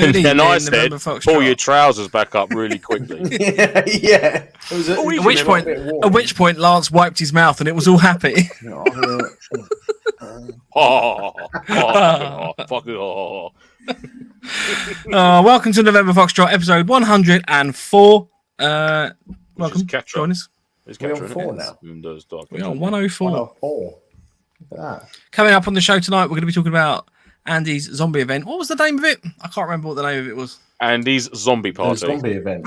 Good evening, And I November said, Foxtrot. pull your trousers back up really quickly. Yeah. At which point, Lance wiped his mouth and it was all happy. Fucking Welcome to November Foxtrot, episode 104. Welcome, join us. We're on 4 now. We're on 104. 104. Look at that. Coming up on the show tonight, we're going to be talking about Andy's zombie event. What was the name of it? I can't remember what the name of it was. Andy's zombie party. Zombie event.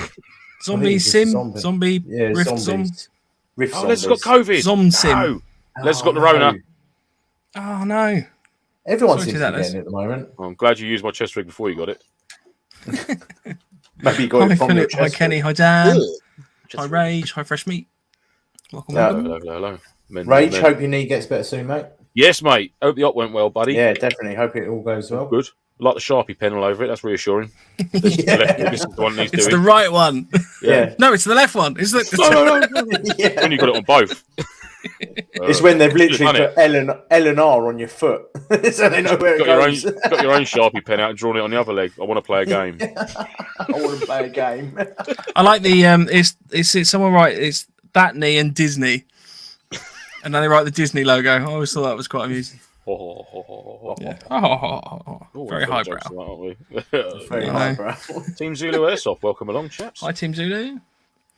Zombie sim? Zombie Rift Zom? Rift Oh, let's got COVID. Zom sim. No. Let's got the Rona. Oh, no. Everyone seems to be getting it at the moment. I'm glad you used my chest rig before you got it. Maybe you got it from your Philip. chest. Hi, Kenny. Hi, Dan. Hi, Rage. Hi, Fresh Meat. Welcome. Hello. Rage, hope your knee gets better soon, mate. Yes, mate. Hope the op went well, buddy. Yeah, definitely. Hope it all goes well. Good. I like the Sharpie pen all over it. That's reassuring. This is the one he's It's doing. the right one. Yeah. No, it's the left one. It's the No. Yeah. When you got it on both. It's when they've literally put L and R on your foot, so they know where it goes. Got your own Sharpie pen out and drawn it on the other leg. I want to play a game. I want to play a game. I like the it's someone write it's that knee and Disney, and then they write the Disney logo. I always thought that was quite amusing. Yeah. Very highbrow. Very highbrow. Team Zulu Airsoft, welcome along, chaps. Hi, Team Zulu.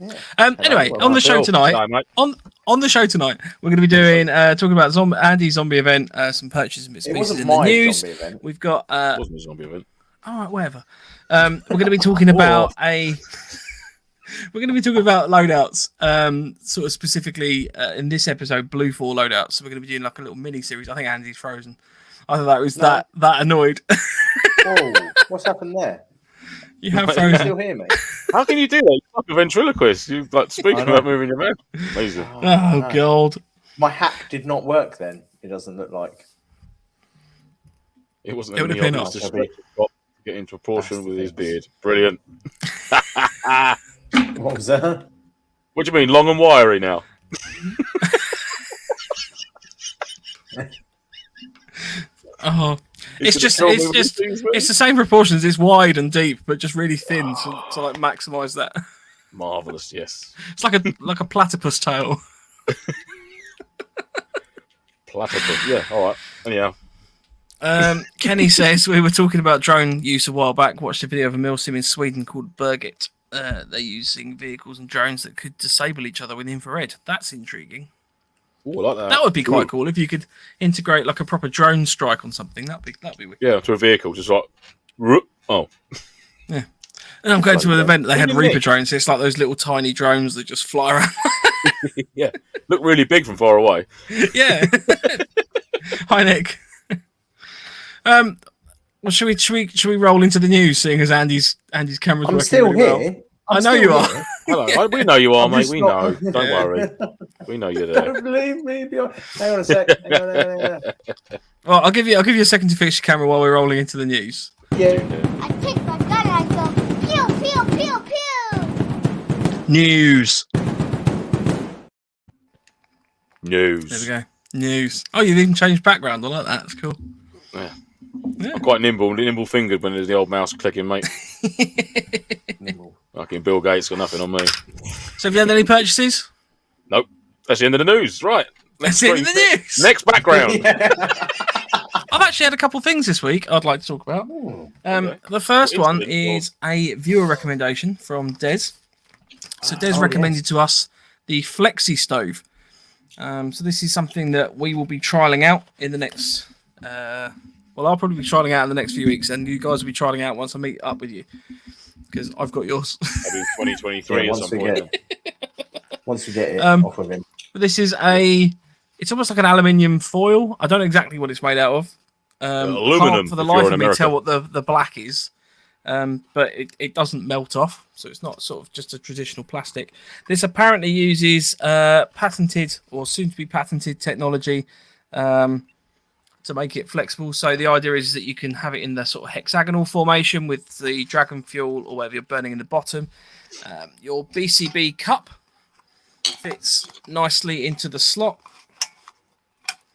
Yeah. Anyway, on the show tonight, on the show tonight, we're going to be doing talking about Andy's zombie event, some purchases and bits and pieces in the news. We've got it wasn't a zombie event. All right, whatever. We're going to be talking about we're going to be talking about loadouts, sort of specifically in this episode, Bluefor loadouts. So we're going to be doing like a little mini series. I think Andy's frozen. I thought that was that annoyed. Oh, what's happened there? You have Can you frozen. still hear me? How can you do that? You're like a ventriloquist. You like speaking without moving your mouth. Amazing. Oh God. My hack did not work then. It doesn't look like. It wasn't. It would have been off. To get into proportion with his beard. Brilliant. What was that? What do you mean, long and wiry now? Oh, it's the same proportions. It's wide and deep, but just really thin to like maximize that. Marvelous, yes. It's like a platypus tail. Platypus, yeah. All right. Anyhow. Kenny says we were talking about drone use a while back. Watched a video of a MilSim in Sweden called Birgit. They're using vehicles and drones that could disable each other with infrared. That's intriguing. Ooh, I like that. That would be quite cool if you could integrate like a proper drone strike on something. That'd be wicked. Yeah, to a vehicle, just like yeah. And I'm going to an event. They had Reaper drones. It's like those little tiny drones that just fly around. Yeah, look really big from far away. Yeah. Hi, Nick. Well, should we roll into the news, seeing as Andy's camera's working still really here. well? I know you are. Hello, we know you are, mate. We know. Don't worry. We know you're there. Don't believe me. Hang on a sec. Hang on. Well, I'll give you a second to fix your camera while we're rolling into the news. Yeah. I take my gun and I go pew pew pew pew. News. News. There we go. News. Oh, you've even changed background. I like that. That's cool. Yeah. Yeah. I'm quite nimble fingered when there's the old mouse clicking, mate. Fucking Bill Gates got nothing on me. So, have you had any purchases? Nope. That's the end of the news. Right. That's the end of the news. Next background. I've actually had a couple of things this week I'd like to talk about. The first one is a viewer recommendation from Des. So Des recommended to us the Flexi Stove. So this is something that we will be trialing out in the next... I'll probably be trialing out in the next few weeks, and you guys will be trialing out once I meet up with you, because I've got yours. Maybe 2023 at some point. Once we get it off of him. But this is it's almost like an aluminium foil. I don't know exactly what it's made out of. Aluminum, can't for the life of me tell what the black is. But it doesn't melt off, so it's not sort of just a traditional plastic. This apparently uses patented or soon to be patented technology to make it flexible. So the idea is that you can have it in the sort of hexagonal formation with the dragon fuel or whatever you're burning in the bottom. Your BCB cup fits nicely into the slot,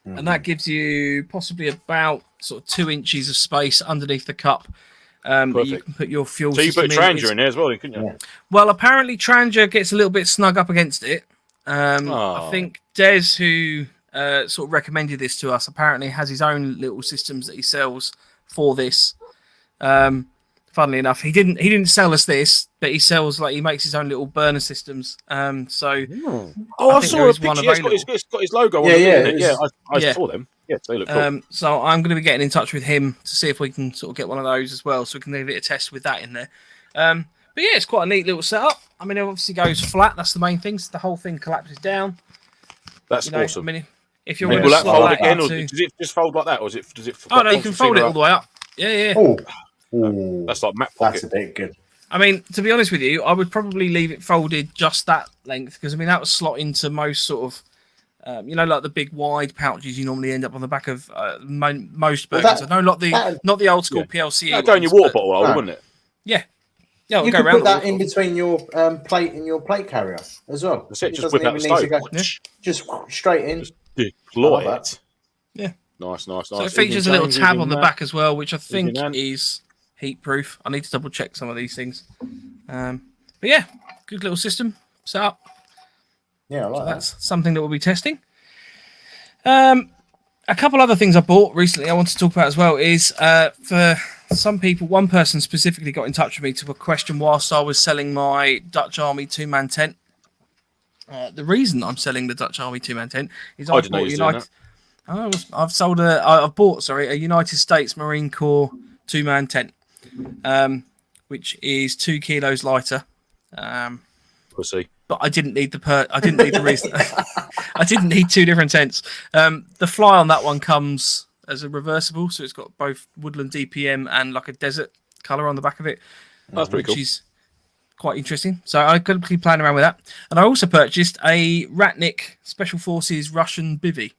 and that gives you possibly about sort of 2 inches of space underneath the cup You Perfect. can put your fuel So you system put Tranger in there as well, couldn't you? Yeah. Well, apparently Tranger gets a little bit snug up against it. I Oh. think Des, who sort of recommended this to us, apparently has his own little systems that he sells for this. Funnily enough, he didn't sell us this, but he sells he makes his own little burner systems. So I think saw there a is one picture. It's got his logo on it. Yeah, I Yeah. saw them. Yeah, they look cool. So I'm going to be getting in touch with him to see if we can sort of get one of those as well, so we can give it a test with that in there. But yeah, it's quite a neat little setup. I mean, it obviously goes flat. That's the main thing. So the whole thing collapses down. That's awesome. I mean, if you're Will going to that slot fold that again, or into... does it just fold like that, or does it? Oh no, you can fold it all the way up. Yeah. Oh, that's like map pocket. that's a bit good. I mean, to be honest with you, I would probably leave it folded just that length, because I mean that would slot into most sort of, like the big wide pouches you normally end up on the back of most burgers. I know not the old school PLC. That'd go in your water bottle, wouldn't it? Yeah, you could put that in between your plate and your plate carrier as well. That's it. Just whip out the stove. Just straight in. Just deploy it. Yeah. Nice. So it features a little tab on the back as well, which I think is heat proof. I need to double check some of these things. But yeah, good little system set up. Yeah, I like that. That's something that we'll be testing. A couple other things I bought recently I want to talk about as well is for some people, one person specifically got in touch with me to a question whilst I was selling my Dutch Army 2-man tent. The reason I'm selling the Dutch Army 2-man tent is I've bought a United States Marine Corps 2-man tent, which is 2 kilos lighter. Pussy. But I didn't need the reason. I didn't need 2 different tents. The fly on that one comes as a reversible, so it's got both woodland DPM and like a desert color on the back of it. That's pretty cool. Which is quite interesting. So I could be playing around with that. And I also purchased a Ratnik Special Forces Russian bivvy.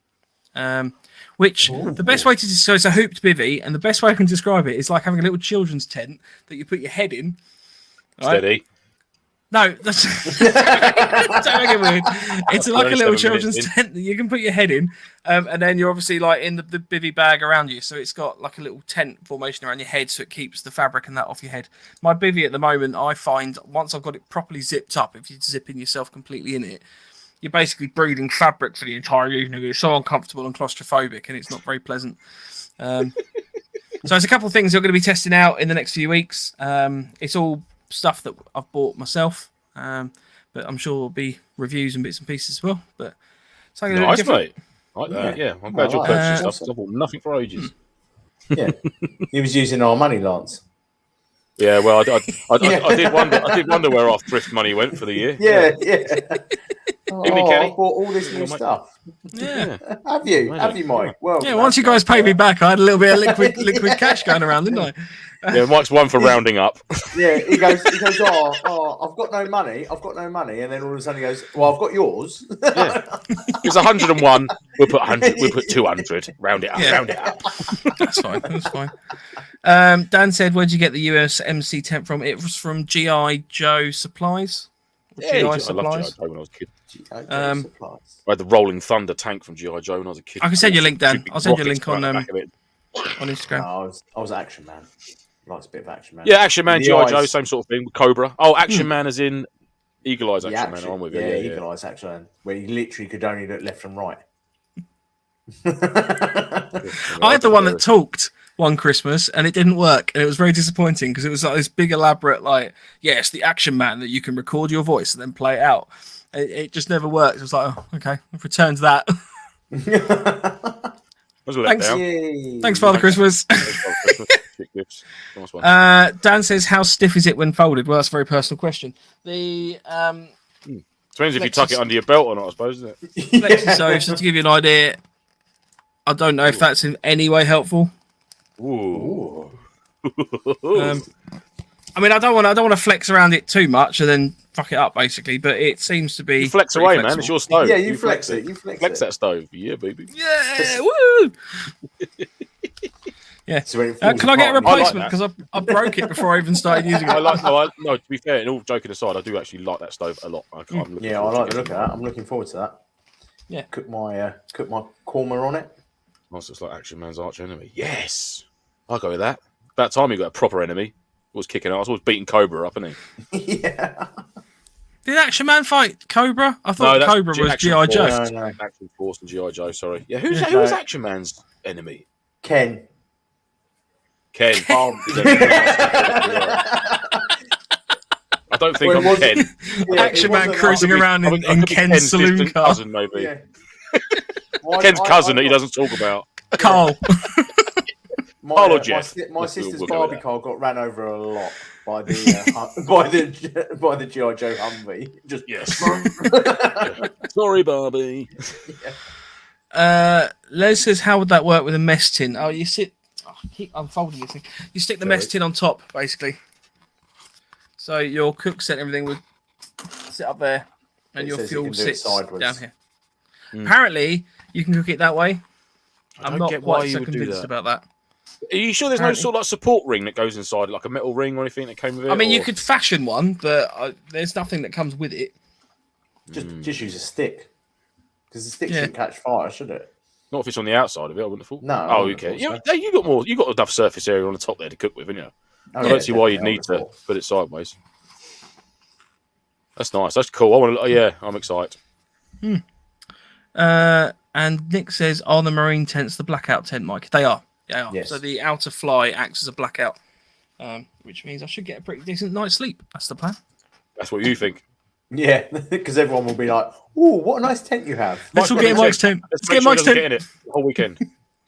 Which the best way to so it's a hooped bivvy, and the best way I can describe it is like having a little children's tent that you put your head in. Right? Steady. No, that's don't make it weird. It's like a little children's tent that you can put your head in, and then you're obviously like in the bivvy bag around you. So it's got like a little tent formation around your head, so it keeps the fabric and that off your head. My bivvy at the moment, I find once I've got it properly zipped up, if you're zipping yourself completely in it, you're basically breathing fabric for the entire evening. It's so uncomfortable and claustrophobic, and it's not very pleasant. So there's a couple of things we're going to be testing out in the next few weeks. It's all stuff that I've bought myself, but I'm sure there'll be reviews and bits and pieces as well. But something nice, mate. Like that, yeah. I'm glad you're purchasing stuff. I've bought nothing for ages. Yeah, he was using our money, Lance. Yeah, well, I did wonder where our thrift money went for the year. Yeah. Kenny? I bought all this new stuff. Yeah. Have you, Mike? Well, yeah. Once you guys pay me back, I had a little bit of liquid cash going around, didn't I? Yeah, Mike's one for rounding up. Yeah, he goes. Oh, I've got no money, and then all of a sudden he goes, well, I've got yours. Yeah. It's 101. We'll put 100. We'll put 200. Round it up. That's fine. Dan said, "Where'd you get the USMC tent from?" It was from GI Joe Supplies. Yeah, I loved GI Joe when I was a kid. I had the Rolling Thunder tank from GI Joe when I was a kid. I can send you a link, Dan. I'll send you a link on Instagram. No, I was Action Man. Likes a bit of Action Man. Yeah, Action Man, GI Joe, same sort of thing with Cobra. Oh, Action Man as in Eagle Eyes Action Man. I'm with you. Yeah, Eagle Eyes Action Man, where you literally could only look left and right. I had the one that talked one Christmas and it didn't work, and it was very disappointing because it was like this big elaborate, it's the Action Man that you can record your voice and then play it out. It just never worked. It was like, oh, okay, I've returned that. Thanks, Father Christmas. Dan says, how stiff is it when folded? Well, that's a very personal question. The depends if you tuck it under your belt or not, I suppose, isn't it? Flexi, so to give you an idea, I don't know if that's in any way helpful. Ooh. I mean, I don't want to flex around it too much and then fuck it up, basically. But it seems to be. You flex away, flexible. man. It's your stove. Yeah, you flex it. You flex that stove. Yeah, baby. Yeah, woo! Yeah. So can I get a replacement? Because I broke it before I even started using it. No, to be fair, and all joking aside, I do actually like that stove a lot. I like the look at that. I'm looking forward to that. Yeah. Cook my korma on it. It's like Action Man's arch enemy. Yes, I'll go with that. That time you got a proper enemy. Was kicking ass. Was beating Cobra up, isn't he? Yeah. Did Action Man fight Cobra? I thought Cobra was G.I. Joe. No. Action Force and G.I. Joe, sorry. Yeah, who was Action Man's enemy? Ken. I don't think I'm Ken. Action Man cruising around in Ken's saloon car. Cousin, maybe. Yeah. Ken's cousin that he doesn't talk about. Carl. My sister's Barbie car got ran over a lot by the by the G.I. Joe Humvee. Just yes. Sorry, Barbie. Les says, "How would that work with a mess tin?" Oh, you sit. I keep unfolding this thing. You stick the mess tin on top, basically. So your cook set and everything would sit up there, and your fuel sits down here. Apparently, you can cook it that way. I'm not quite so convinced about that. Are you sure there's no sort of like support ring that goes inside, like a metal ring or anything that came with it? I mean, you could fashion one, but there's nothing that comes with it. Just use a stick, because the stick shouldn't catch fire, should it? Not if it's on the outside of it. I wouldn't have thought. No. Oh, okay. You got more. You got enough surface area on the top there to cook with, haven't you? I don't see why you'd need to put it sideways. That's nice. That's cool. I'm excited. And Nick says, "Are the marine tents the blackout tent, Mike?" They are. Yeah. Yes. So the outer fly acts as a blackout, which means I should get a pretty decent night's sleep. That's the plan. That's what you think. Yeah, because everyone will be like, "Ooh, what a nice tent you have." Let's all get Mike's tent. Let's get Mike's tent. Get in it the whole weekend.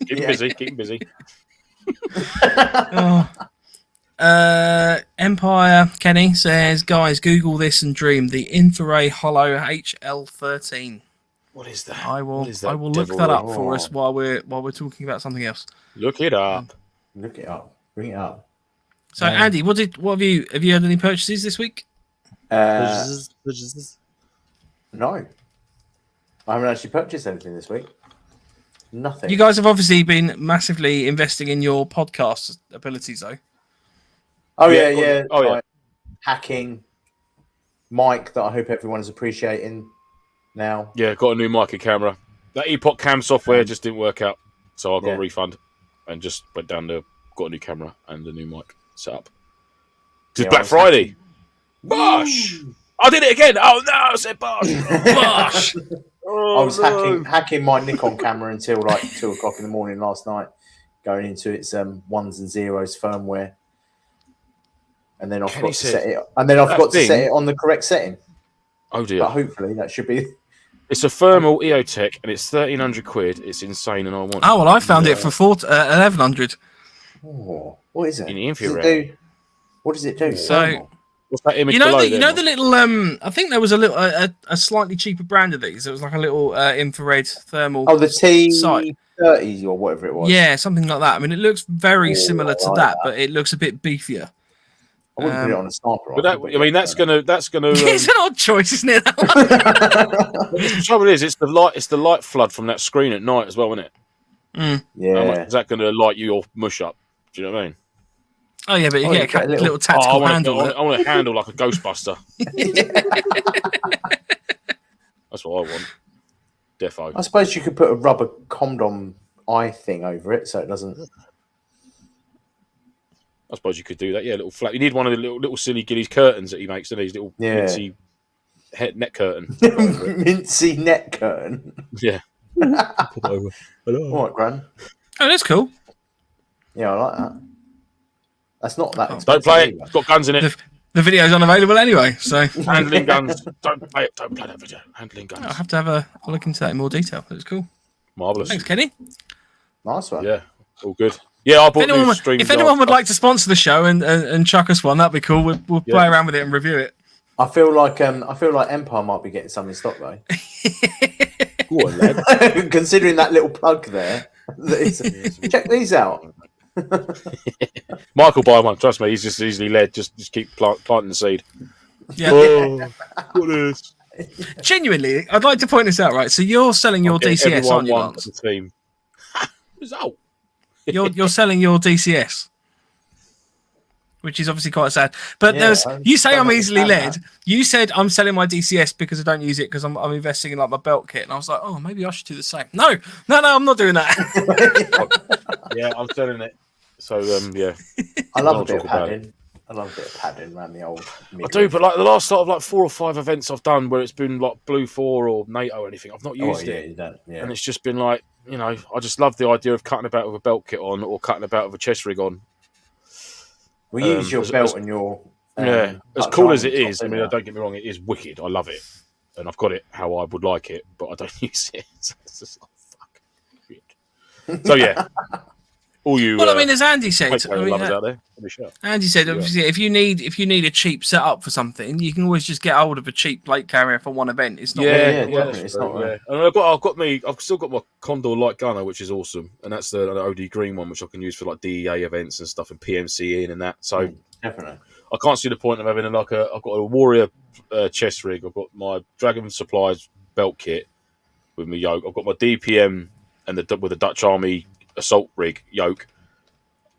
Keep him busy. Empire Kenny says, "Guys, Google this and dream the infrared hollow HL13." What is that? I will look that up for us while we're talking about something else. Look it up. Bring it up. So Andy, what have you had any purchases this week? No, I haven't actually purchased anything this week. Nothing. You guys have obviously been massively investing in your podcast abilities, though. Oh yeah. Hacking, mic that I hope everyone is appreciating now. Yeah, got a new mic and camera. That Epoch Cam software just didn't work out, so I got a refund and just went down to got a new camera and a new mic set up. It's Black Friday. Bosh! I did it again. Oh no! I said bosh. Bosh! I was hacking my Nikon camera until like 2:00 in the morning last night, going into its ones and zeros firmware, and then I forgot to set it. And then I forgot to set it on the correct setting. Oh dear! But hopefully that should be. It's a thermal EOTech and it's 1,300 quid. It's insane, and I want. Oh well, I found it for 1,100. Oh, what is it? In the infrared. What does it do? So. What's that image you know below the little I think there was a little a slightly cheaper brand of these. It was like a little infrared thermal. Oh, the T30s or whatever it was. Yeah, something like that. I mean, it looks very similar to that, but it looks a bit beefier. I wouldn't put it on a sniper. But that's gonna. It's an odd choice, isn't it? The trouble is, it's the light flood from that screen at night as well, isn't it? Yeah. Is that gonna light your mush up? Do you know what I mean? Oh yeah, but you get a little tactical handle. I want a handle like a Ghostbuster. That's what I want. Defo. I suppose you could put a rubber condom eye thing over it so it doesn't. I suppose you could do that. Yeah, little flap. You need one of the little silly Gillies curtains that he makes. These little mincy net curtain. Mincy net curtain. Yeah. Pop it over. All right, Gran. Oh, that's cool. Yeah, I like that. That's not that expensive. Don't play it. It's got guns in it. The video's unavailable anyway, so handling guns. Don't play it. Don't play that video. Handling guns. I'll have to have a look into that in more detail. It's cool. Marvelous. Thanks, Kenny. Nice one. Yeah, all good. Yeah, I bought new streams. If anyone would like to sponsor the show and chuck us one, that'd be cool. We'll play around with it and review it. I feel like Empire might be getting some in stock though. Go on, lad. Considering that little plug there, check these out. Michael buy one. Trust me, he's just easily led. Just keep planting the seed. Yeah. What is? Genuinely, I'd like to point this out. Right, so you're selling your DCS, aren't you, Lance? The team. Result. You're selling your DCS, which is obviously quite sad. But you say I'm easily led. You said I'm selling my DCS because I don't use it because I'm investing in like my belt kit, and I was like, oh, maybe I should do the same. No, I'm not doing that. Yeah, I'm selling it. So yeah, I love a bit of padding. I love a bit of padding around the old. I do, but like the last sort of like 4 or 5 events I've done where it's been like Bluefor or NATO or anything, I've not used it. You don't. Yeah. And it's just been like, you know, I just love the idea of cutting about with a belt kit on or cutting about with a chest rig on. We use your belt and your as cool as it is. I mean, don't get me wrong, it is wicked. I love it, and I've got it how I would like it, but I don't use it. So it's just like fuck. So yeah, all you. Well, I mean, as Andy said, lovers out there, Andy said, obviously, if you need a cheap setup for something, you can always just get hold of a cheap plate carrier for one event. It's not. It's not. And I've still got my Condor light gunner, which is awesome, and that's the OD green one, which I can use for like DEA events and stuff and PMC in and that. So definitely, I can't see the point of having I've got a Warrior chest rig. I've got my Dragon Supplies belt kit with my yoke. I've got my DPM and with the Dutch Army assault rig yoke.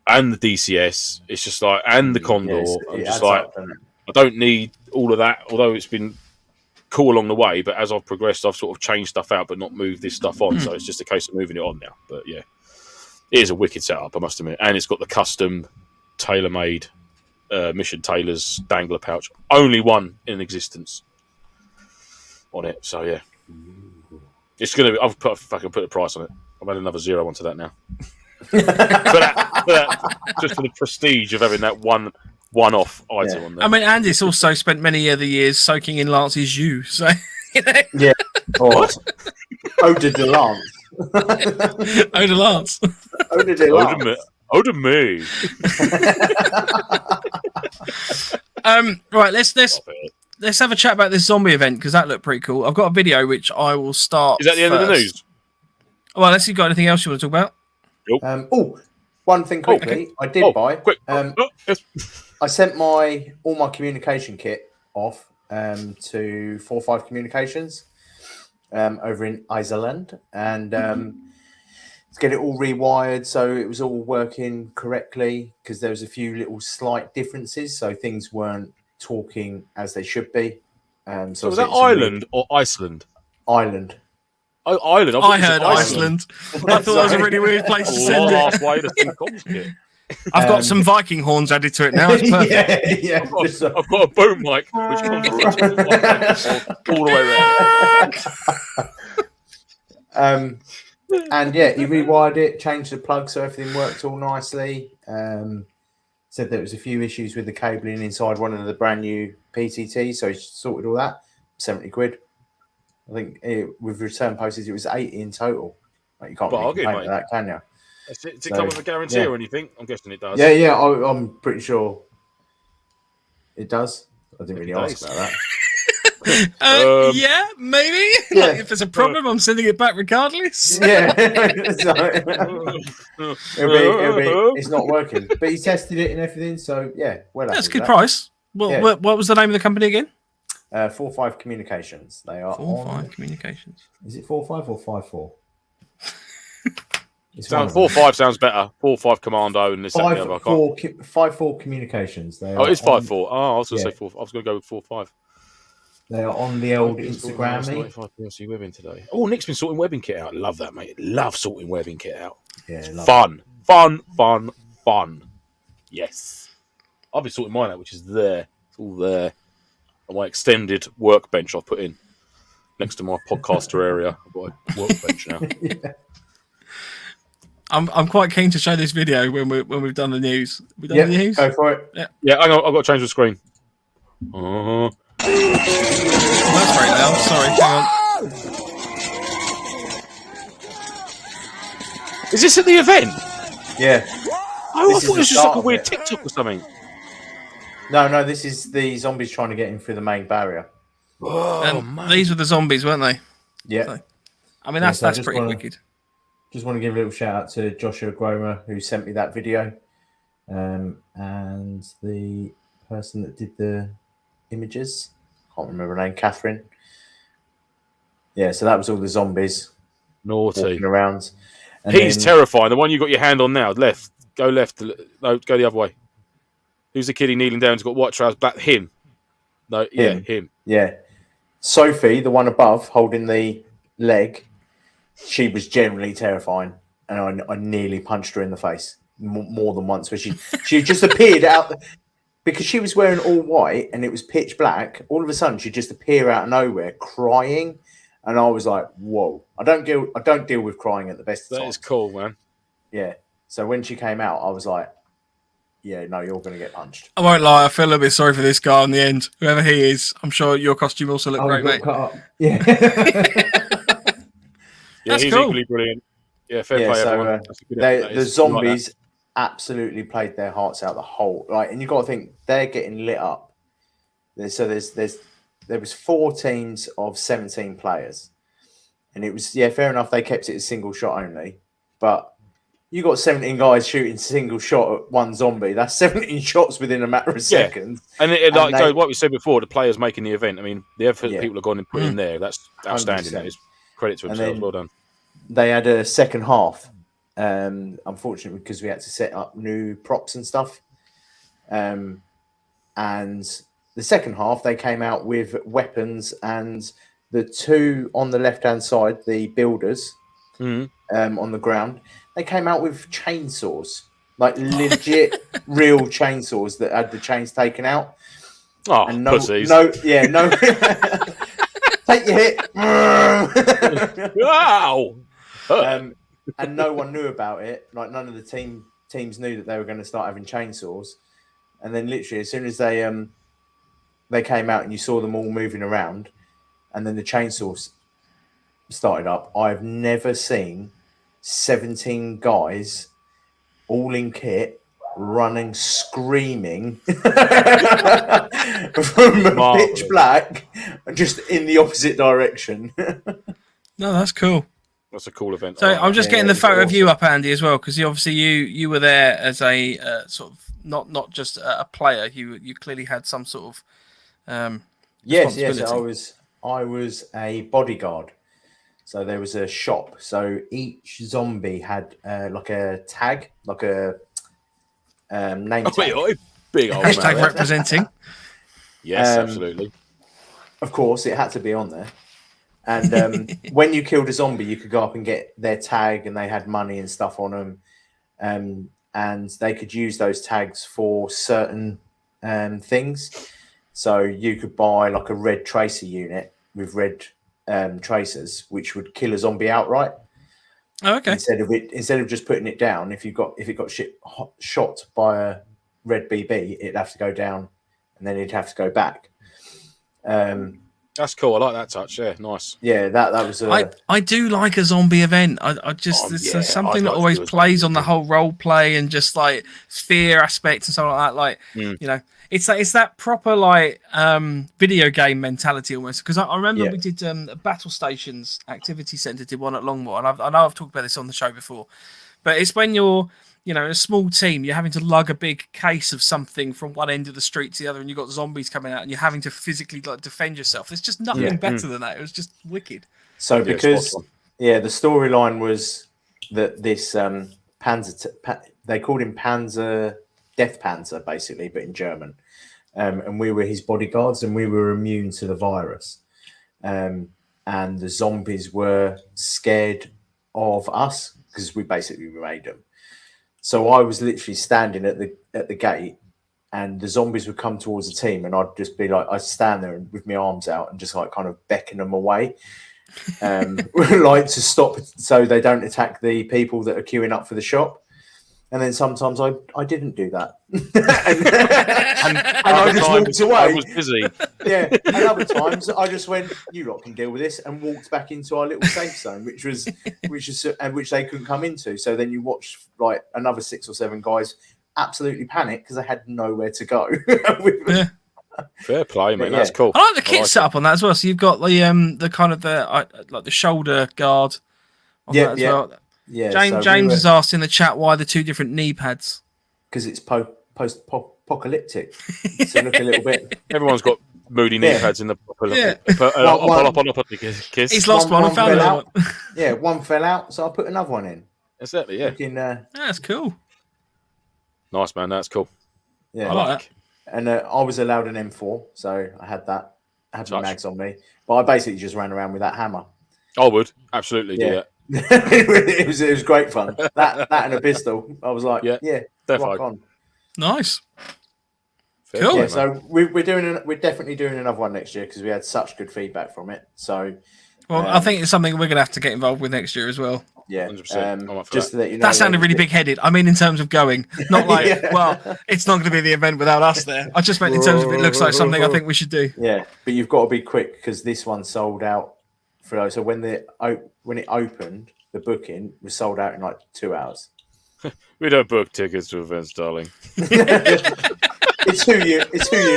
And the DCS, it's just like, and the Condor. I'm just like, I don't need all of that, although it's been cool along the way. But as I've progressed, I've sort of changed stuff out, but not moved this stuff on. So it's just a case of moving it on now. But yeah, it is a wicked setup, I must admit. And it's got the custom, tailor-made Mission Tailor's dangler pouch. Only one in existence on it. So yeah, it's gonna be. I've put a price on it. I've had another 0 onto that now. for that, just for the prestige of having that one-off item on there. I mean, Andy's also spent many other years soaking in Lance's U, so you know. Yeah. What? Ode de Lance. Ode de Lance. Ode de Lance. Ode de me. Right. Let's have a chat about this zombie event because that looked pretty cool. I've got a video which I will start. Is that the end of the news? Well, unless you've got anything else you want to talk about. One thing quickly. Okay. I did buy. Quick. I sent all my communication kit off to 4-5 Communications over in Iceland, and to get it all rewired so it was all working correctly because there was a few little slight differences, so things weren't talking as they should be. So was that Ireland or Iceland? Ireland. Oh, Ireland. I heard Iceland. I thought that was a really weird place to send it. Halfway to some comms kit. I've got some Viking horns added to it now. It's perfect. Yeah. I've got a boom mic which comes all the way around. And yeah, he rewired it, changed the plug so everything worked all nicely. Said there was a few issues with the cabling inside one of the brand new PCT, so he sorted all that. 70 quid. I think with return postage, it was 80 in total. Like, you can't really complain with that, can you? Does it come with a guarantee or anything? I'm guessing it does. Yeah, I'm pretty sure it does. I didn't really ask about that. Yeah, maybe. Yeah. Like, if there's a problem, I'm sending it back regardless. Yeah. It's not working. But he tested it and everything, so yeah. Well, that's a good price. Well, what was the name of the company again? 4-5 Communications. They are 4-5 Communications. Is it 4-5 or 5-4? 4-5 sounds better. 4-5 Commando and this 5-4 Communications. It's 5-4. Oh, I was going to say 4. I was going to go with 4-5. They are on the old Instagram. PLC webbing today. Oh, Nick's been sorting webbing kit out. Love that, mate. Love sorting webbing kit out. Yeah, Fun. Yes. I've been sorting mine out, which is there. It's all there. On my extended workbench I've put in next to my podcaster area. I've got a workbench now. Yeah. I'm quite keen to show this video when we've done the news. The news? Go for it. Yeah, hang on, I've got to change the screen. Oh, that's very loud. Sorry, hang on. Is this at the event? Yeah. Oh, I thought it was just like a weird TikTok or something. No, this is the zombies trying to get in through the main barrier. Oh, man. These were the zombies, weren't they? Yeah. So, I mean, that's pretty wicked. Just want to give a little shout out to Joshua Gromer who sent me that video, and the person that did the images. Can't remember her name. Catherine. Yeah, so that was all the zombies walking around. And he's terrifying. The one you got your hand on now, left. Go left. No, go the other way. Who's the kiddie kneeling down? He's got white trousers. Black. Him. No, him. Yeah. Sophie, the one above, holding the leg. She was generally terrifying, and I nearly punched her in the face. more than once, where she just appeared out because she was wearing all white and it was pitch black. All of a sudden, she'd just appear out of nowhere crying, and I was like, "Whoa!" I don't deal with crying at the best of times. That is cool, man. Yeah. So when she came out, I was like, "Yeah, no, you're going to get punched." I won't lie, I feel a little bit sorry for this guy in the end. Whoever he is, I'm sure your costume also looked great, mate. Yeah. Yeah, That's he's cool. equally brilliant. Yeah, fair play, so everyone. the zombies absolutely played their hearts out the whole and you got to think they're getting lit up. So there was 4 teams of 17 players, and it was fair enough. They kept it a single shot only, but you got 17 guys shooting single shot at one zombie. That's 17 shots within a matter of seconds. And what we said before, the players making the event. I mean, the effort that people have gone and put in there, that's outstanding. 100%. That is credit to themselves. Well done. They had a second half, unfortunately, because we had to set up new props and stuff. And the second half, they came out with weapons, and the 2 on the left-hand side, the builders on the ground, they came out with chainsaws, like legit real chainsaws that had the chains taken out. Oh, and pussies. No. Take your hit. Wow. And no one knew about it. Like none of the teams knew that they were going to start having chainsaws. And then literally as soon as they came out and you saw them all moving around, and then the chainsaws started up, I've never seen 17 guys all in kit running, screaming from pitch black, just in the opposite direction. No, that's cool. That's a cool event. So I'm just getting the photo of you up, Andy, as well, because obviously you were there as a sort of not just a player. You clearly had some sort of yes. I was a bodyguard. So there was a shop. So each zombie had like a tag, like a name tag. Big old hashtag man. Representing. Yes, absolutely. Of course, it had to be on there. And when you killed a zombie, you could go up and get their tag, and they had money and stuff on them. And they could use those tags for certain things. So you could buy like a red tracer unit with red tracers, which would kill a zombie outright. Oh, okay. Instead of just putting it down, if it got shot by a red BB, it'd have to go down, and then it'd have to go back. That's cool. I like that touch. Yeah, nice. Yeah, that was. I do like a zombie event. I just there's something that always plays on the whole role play and just like fear aspect and stuff like that. Like you know, it's that proper like video game mentality almost. Because I remember we did Battle Stations Activity Centre did one at Longmore, and I know I've talked about this on the show before, but it's when you're a small team, you're having to lug a big case of something from one end of the street to the other, and you've got zombies coming out, and you're having to physically like defend yourself. There's just nothing better than that. It was just wicked. So because the storyline was that this they called him Panzer, Death Panzer, basically, but in German, and we were his bodyguards, and we were immune to the virus, and the zombies were scared of us because we basically made them. So I was literally standing at the gate, and the zombies would come towards the team, and I'd just be like, I'd stand there with my arms out and just like kind of beckon them away, like to stop so they don't attack the people that are queuing up for the shop. And then sometimes I didn't do that, and I just walked away. I was busy. Yeah, and other times I just went, "You lot can deal with this," and walked back into our little safe zone, which they couldn't come into. So then you watched like another 6 or 7 guys absolutely panic because they had nowhere to go. Fair play, mate. That's cool. I like the kit set up on that as well. So you've got the kind of like the shoulder guard. Well. Yeah, James has asked in the chat why the 2 different knee pads. Because it's post-apocalyptic. So look a little bit. Everyone's got moody knee pads in the. He's lost one and found another one. Yeah, one fell out, so I put another one in. Exactly. Yeah. That's cool. Nice, man. That's cool. Yeah, I like that. And I was allowed an M4, so I had that. I had the mags on me, but I basically just ran around with that hammer. I would absolutely do that. it was great fun. That and a pistol. I was like, yeah, definitely. rock on. Nice. Fair Cool. play, Yeah, so we're definitely doing another one next year because we had such good feedback from it. So, Well, I think it's something we're going to have to get involved with next year as well. yeah, 100%. just to let you know, That sounded really big-headed. I mean, in terms of going, not like, Yeah. well, it's not going to be the event without us there. I just meant in terms of it looks like something I think we should do. Yeah, but you've got to be quick because this one sold out for those. So when it opened, the booking was sold out in like 2 hours. We don't book tickets to events, darling. It's who you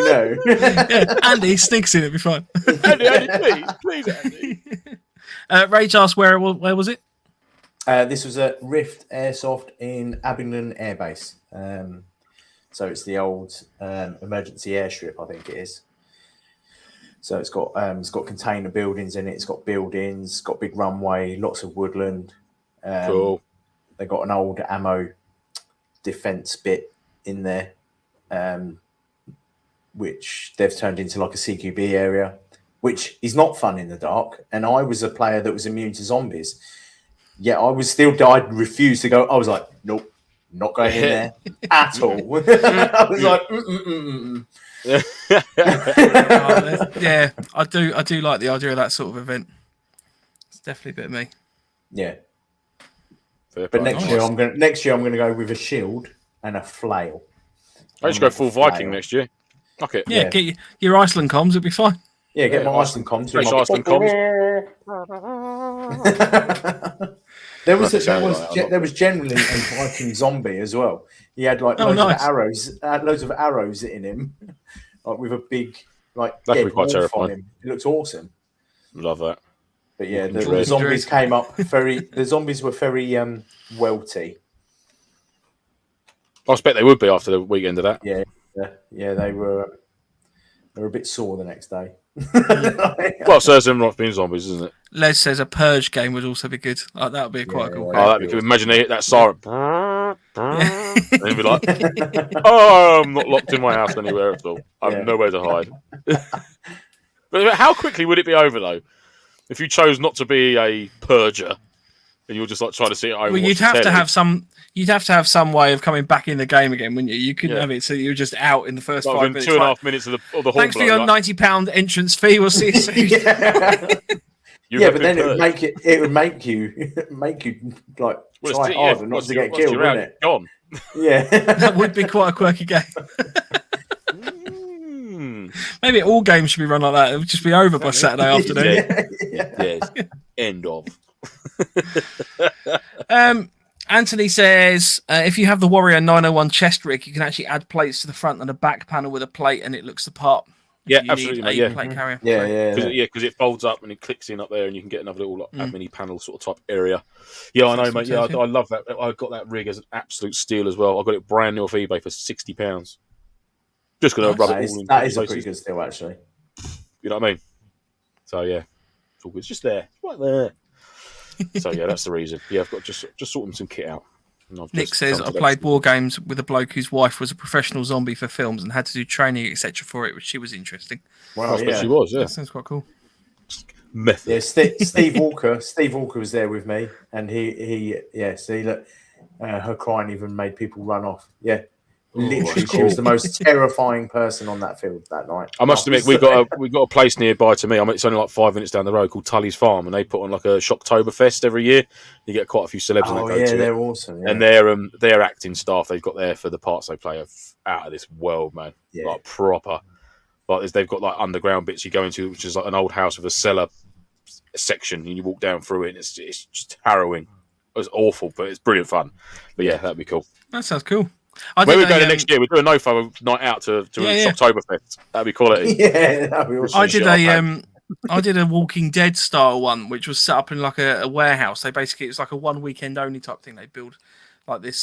know. Yeah, Andy sneaks in, it'll be fine. Andy, please, Andy. Rage asked where was it? This was at Rift Airsoft in Abingdon Air Base. So it's the old emergency airstrip, I think it is. So it's got container buildings in it. It's got buildings, got big runway, lots of woodland. Cool. They got an old ammo defense bit in there, which they've turned into like a CQB area, which is not fun in the dark. And I was a player that was immune to zombies. Yet I refused to go. I was like, nope, not going in there at all. I was like, Yeah, I do like the idea of that sort of event. It's definitely a bit of me. Yeah. Fair But play. next year I'm gonna go with a shield and a flail. I just go full Viking next year. Fuck it. Yeah, get your Iceland comms, it'll be fine. Yeah, get my Iceland comms. Fresh Iceland comms. There was generally a Viking zombie as well. He had like loads of arrows in him, like with a big That could be quite wolf terrifying. on him. It looks awesome. Love that. But yeah, the zombies came up the zombies were very welty. I expect they would be after the weekend of that. Yeah, they were a bit sore the next day. Well, it serves them right being zombies, isn't it? Les says a Purge game would also be good. That would be quite a cool game. Oh, that'd be good. Imagine they hit that siren. And they'd be like, oh, I'm not locked in my house anywhere at all. I have nowhere to hide. But how quickly would it be over, though? If you chose not to be a purger and you were just like trying to see it over. Well, you'd have to have some way of coming back in the game again, wouldn't you? You couldn't have it so you're just out in the first 5 minutes. 2.5 minutes of the horn. Thanks for your £90 entrance fee. We'll see you soon. But then it would make you like try harder not to get killed, wouldn't it? Gone. Yeah, that would be quite a quirky game. Maybe all games should be run like that. It would just be over by Saturday afternoon. Yes. End of. Anthony says, if you have the Warrior 901 chest rig, you can actually add plates to the front and a back panel with a plate, and it looks the part. Yeah, absolutely, mate. Yeah, plate carrier. Because it folds up and it clicks in up there, and you can get another little mini panel sort of type area. Yeah, I know, mate. Yeah, I love that. I got that rig as an absolute steal as well. I got it brand new off eBay for £60. Just gonna rub it all in. That is a pretty good steal, actually. You know what I mean? So yeah, it's all good. It's just there, right there. So yeah, that's the reason. Yeah, I've got just sorting some kit out. Nick says, I played war games with a bloke whose wife was a professional zombie for films and had to do training, etc. for it, which she was interesting. Wow, she was, yeah. That sounds quite cool. Method. Yeah, Steve Walker was there with me, and her crying even made people run off. Yeah. Literally, she was the most terrifying person on that field that night. I must admit, we got a place nearby to me. I mean, it's only like 5 minutes down the road called Tully's Farm, and they put on like a Shocktoberfest every year. You get quite a few celebs that go to it. They're awesome. Yeah. And their acting staff they've got there for the parts they play are out of this world, man. Yeah. Like proper. Like they've got like underground bits you go into, which is like an old house with a cellar section, and you walk down through it, and it's just harrowing. It was awful, but it's brilliant fun. But yeah, that'd be cool. That sounds cool. Where we're going next year, we're doing a NoFo night out to Shocktoberfest. That'd be quality. Yeah, that'd be awesome. I did a Walking Dead style one, which was set up in like a warehouse. It's like a 1 weekend only type thing. They build like this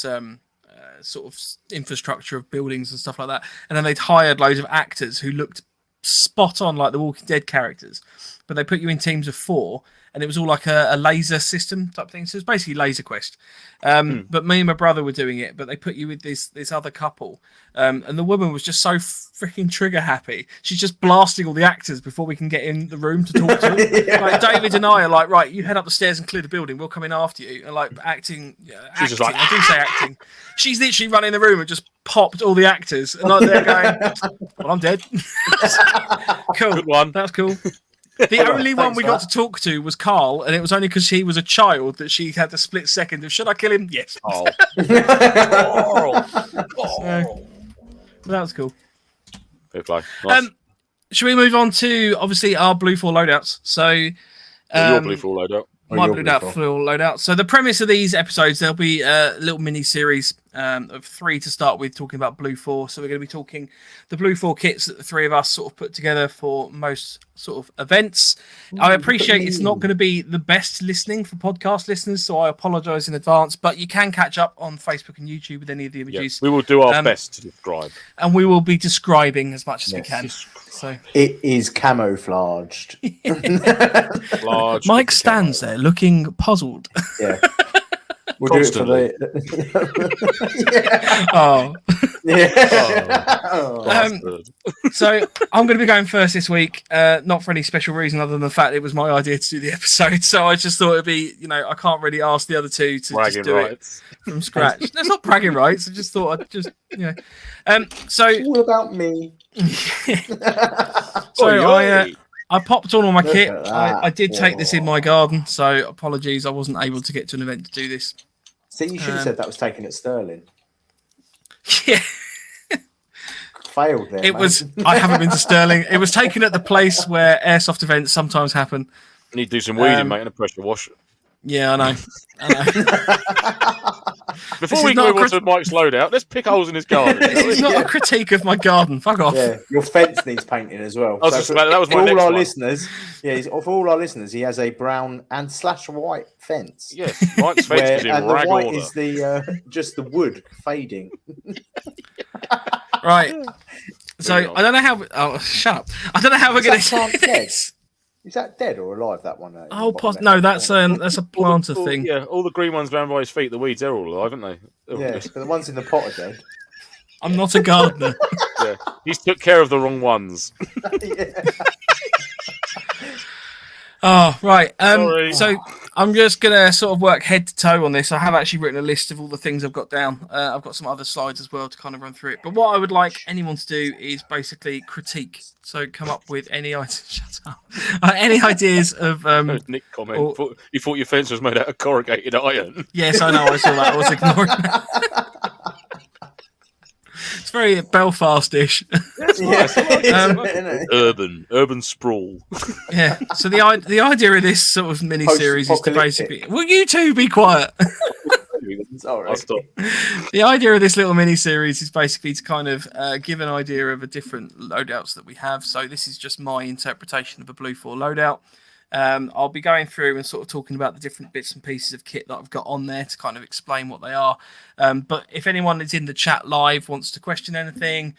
sort of infrastructure of buildings and stuff like that. And then they'd hired loads of actors who looked spot on like the Walking Dead characters. but they put you in teams of 4, and it was all like a laser system type thing. So it's basically Laser Quest. But me and my brother were doing it, but they put you with this other couple, and the woman was just so freaking trigger happy. She's just blasting all the actors before we can get in the room to talk to them. Like David and I are like, right, you head up the stairs and clear the building. We'll come in after you. And like acting, She's just like, I do say acting. She's literally running the room and just popped all the actors, and like they're going, well, I'm dead. Cool. Good one. That's cool. The only one we got to talk to was Carl, and it was only because he was a child that she had the split second of, should I kill him? Yes. Oh. So, that was cool. Fair play. Nice. Should we move on to, obviously, our Bluefor loadouts? So, Your Bluefor loadout. my Bluefor loadout. So the premise of these episodes, there'll be a little mini series of 3 to start with, talking about Bluefor. So we're going to be talking the Bluefor kits that the 3 of us sort of put together for most sort of events. I appreciate it's not going to be the best listening for podcast listeners, so I apologise in advance. But you can catch up on Facebook and YouTube with any of the images. Yeah, we will do our best to describe, and we will be describing as much as we can. So it is camouflaged. large. Mike stands there looking puzzled. Yeah. We'll do it for the. Oh. Yeah. So I'm going to be going first this week, not for any special reason other than the fact it was my idea to do the episode. So I just thought it'd be, I can't really ask the other 2 to bragging just do rights. it from scratch. That's not bragging rights. I just thought I'd just, So it's all about me. So I popped on all my kit. at that. I did take this in my garden, so apologies. I wasn't able to get to an event to do this. See, you should have said that was taken at Stirling. Yeah. Failed there. It was. I haven't been to Stirling. It was taken at the place where airsoft events sometimes happen. You need to do some weeding, mate, and a pressure wash. Yeah, I know. Before we move on to Mike's loadout, let's pick holes in his garden. This is not a critique of my garden. Fuck off. Yeah, your fence needs painting as well. That was my for next all our one. listeners. Yeah, for all our listeners, he has a brown and / white fence. Yes, Mike's fence is in and the rag white order. is the just the wood fading. Right. So I don't know how. Oh, shut up! I don't know how we're going to do this. Is that dead or alive? That one? Oh, no, that's a planter thing. Yeah, all the green ones round by his feet. The weeds are all alive, aren't they? Yeah, but the ones in the pot are dead. I'm not a gardener. Yeah, he's took care of the wrong ones. Yeah. Oh, right. Sorry. So I'm just going to sort of work head to toe on this. I have actually written a list of all the things I've got down. I've got some other slides as well to kind of run through it. But what I would like anyone to do is basically critique. So come up with any ideas. Shut up. Any ideas of... Nick comment. You thought your fence was made out of corrugated iron. Yes, I know. I saw that. I was ignoring that. It's very Belfast-ish. Urban sprawl. Yeah. So the idea of this sort of mini-series is to basically... Will you two be quiet? Sorry. I'll stop. The idea of this little mini-series is basically to kind of give an idea of the different loadouts that we have. So this is just my interpretation of a Bluefor loadout. I'll be going through and sort of talking about the different bits and pieces of kit that I've got on there to kind of explain what they are. But if anyone that's in the chat live wants to question anything,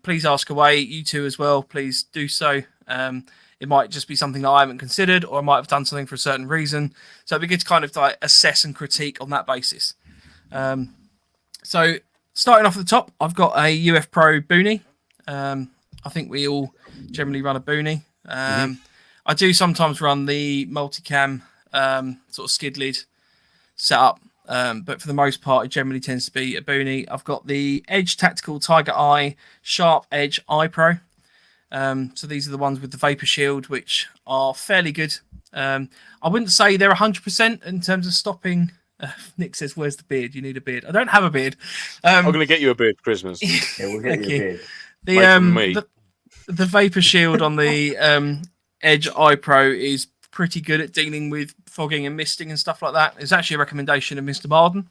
please ask away. You two as well, please do so. It might just be something that I haven't considered, or I might have done something for a certain reason. So it'd be good to kind of like assess and critique on that basis. So starting off at the top, I've got a UF Pro boonie. I think we all generally run a boonie. I do sometimes run the multicam sort of skid lid setup, but for the most part, it generally tends to be a boonie. I've got the Edge Tactical Tiger Eye Sharp Edge Eye Pro. So these are the ones with the vapor shield, which are fairly good. I wouldn't say they're 100% in terms of stopping. Nick says, "Where's the beard? You need a beard." I don't have a beard. I'm going to get you a beard for Christmas. Yeah, we'll get you a beard. The vapor shield on the Edge Eye Pro is pretty good at dealing with fogging and misting and stuff like that. It's actually a recommendation of Mr. Marden.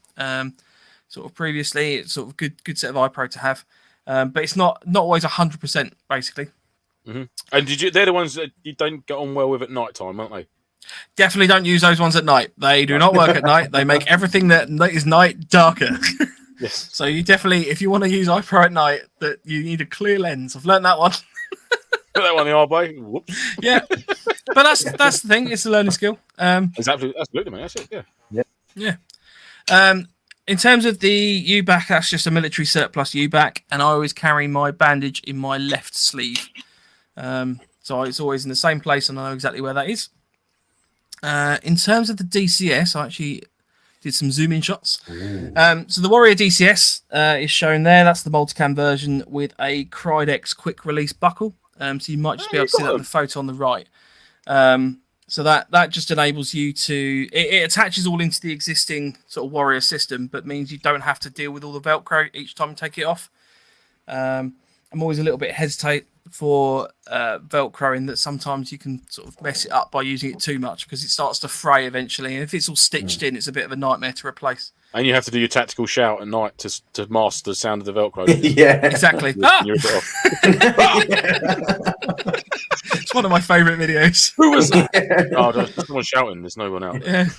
Sort of previously, it's sort of good set of eye pro to have, but it's not always 100% basically. Mm-hmm. And they're the ones that you don't get on well with at night time, aren't they? Definitely don't use those ones at night. They do not work at night. They make everything that is night darker. Yes. So you definitely, if you want to use eye pro at night, that you need a clear lens. I've learned that one. that one the hard way. Whoops. Yeah, but that's the thing. It's a learning skill. Absolutely, mate. That's it. Yeah. Yeah. In terms of the UBAC, that's just a military surplus UBAC, and I always carry my bandage in my left sleeve. So it's always in the same place, and I know exactly where that is. In terms of the DCS, I actually did some zoom in shots. So the Warrior DCS is shown there. That's the multicam version with a Cridex quick release buckle. So you might just be able to see that in the photo on the right. So that just enables you to it attaches all into the existing sort of Warrior system, but means you don't have to deal with all the Velcro each time you take it off. I'm always a little bit hesitate for Velcroing that sometimes you can sort of mess it up by using it too much because it starts to fray eventually, and if it's all stitched in, it's a bit of a nightmare to replace. And you have to do your tactical shout at night to mask the sound of the Velcro. Yeah, exactly. It's one of my favourite videos. Who was that? Oh, there's someone shouting. There's no one out. Yeah.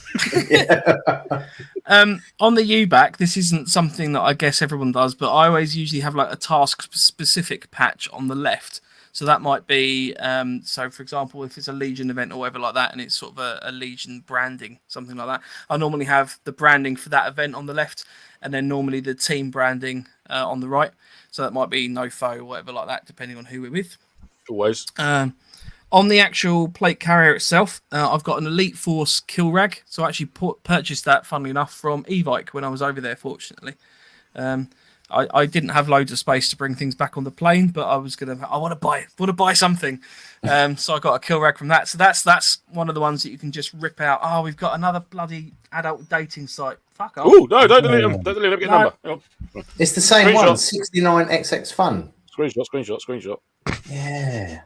On the UBAC, this isn't something that I guess everyone does, but I always usually have like a task-specific patch on the left. So that might be, so for example, if it's a Legion event or whatever like that, and it's sort of a Legion branding, something like that, I normally have the branding for that event on the left, and then normally the team branding on the right. So that might be NoFo or whatever like that, depending on who we're with. Always. On the actual plate carrier itself, I've got an Elite Force kill rag. So I actually purchased that, funnily enough, from Evike when I was over there, fortunately. I didn't have loads of space to bring things back on the plane, but I want to buy something. So I got a kill rag from that. So that's one of the ones that you can just rip out. Oh, we've got another bloody adult dating site. Fuck off. Oh, no, don't delete them. Don't delete them. Get a number. It's the same one, 69XX Fun. Screenshot. Yeah.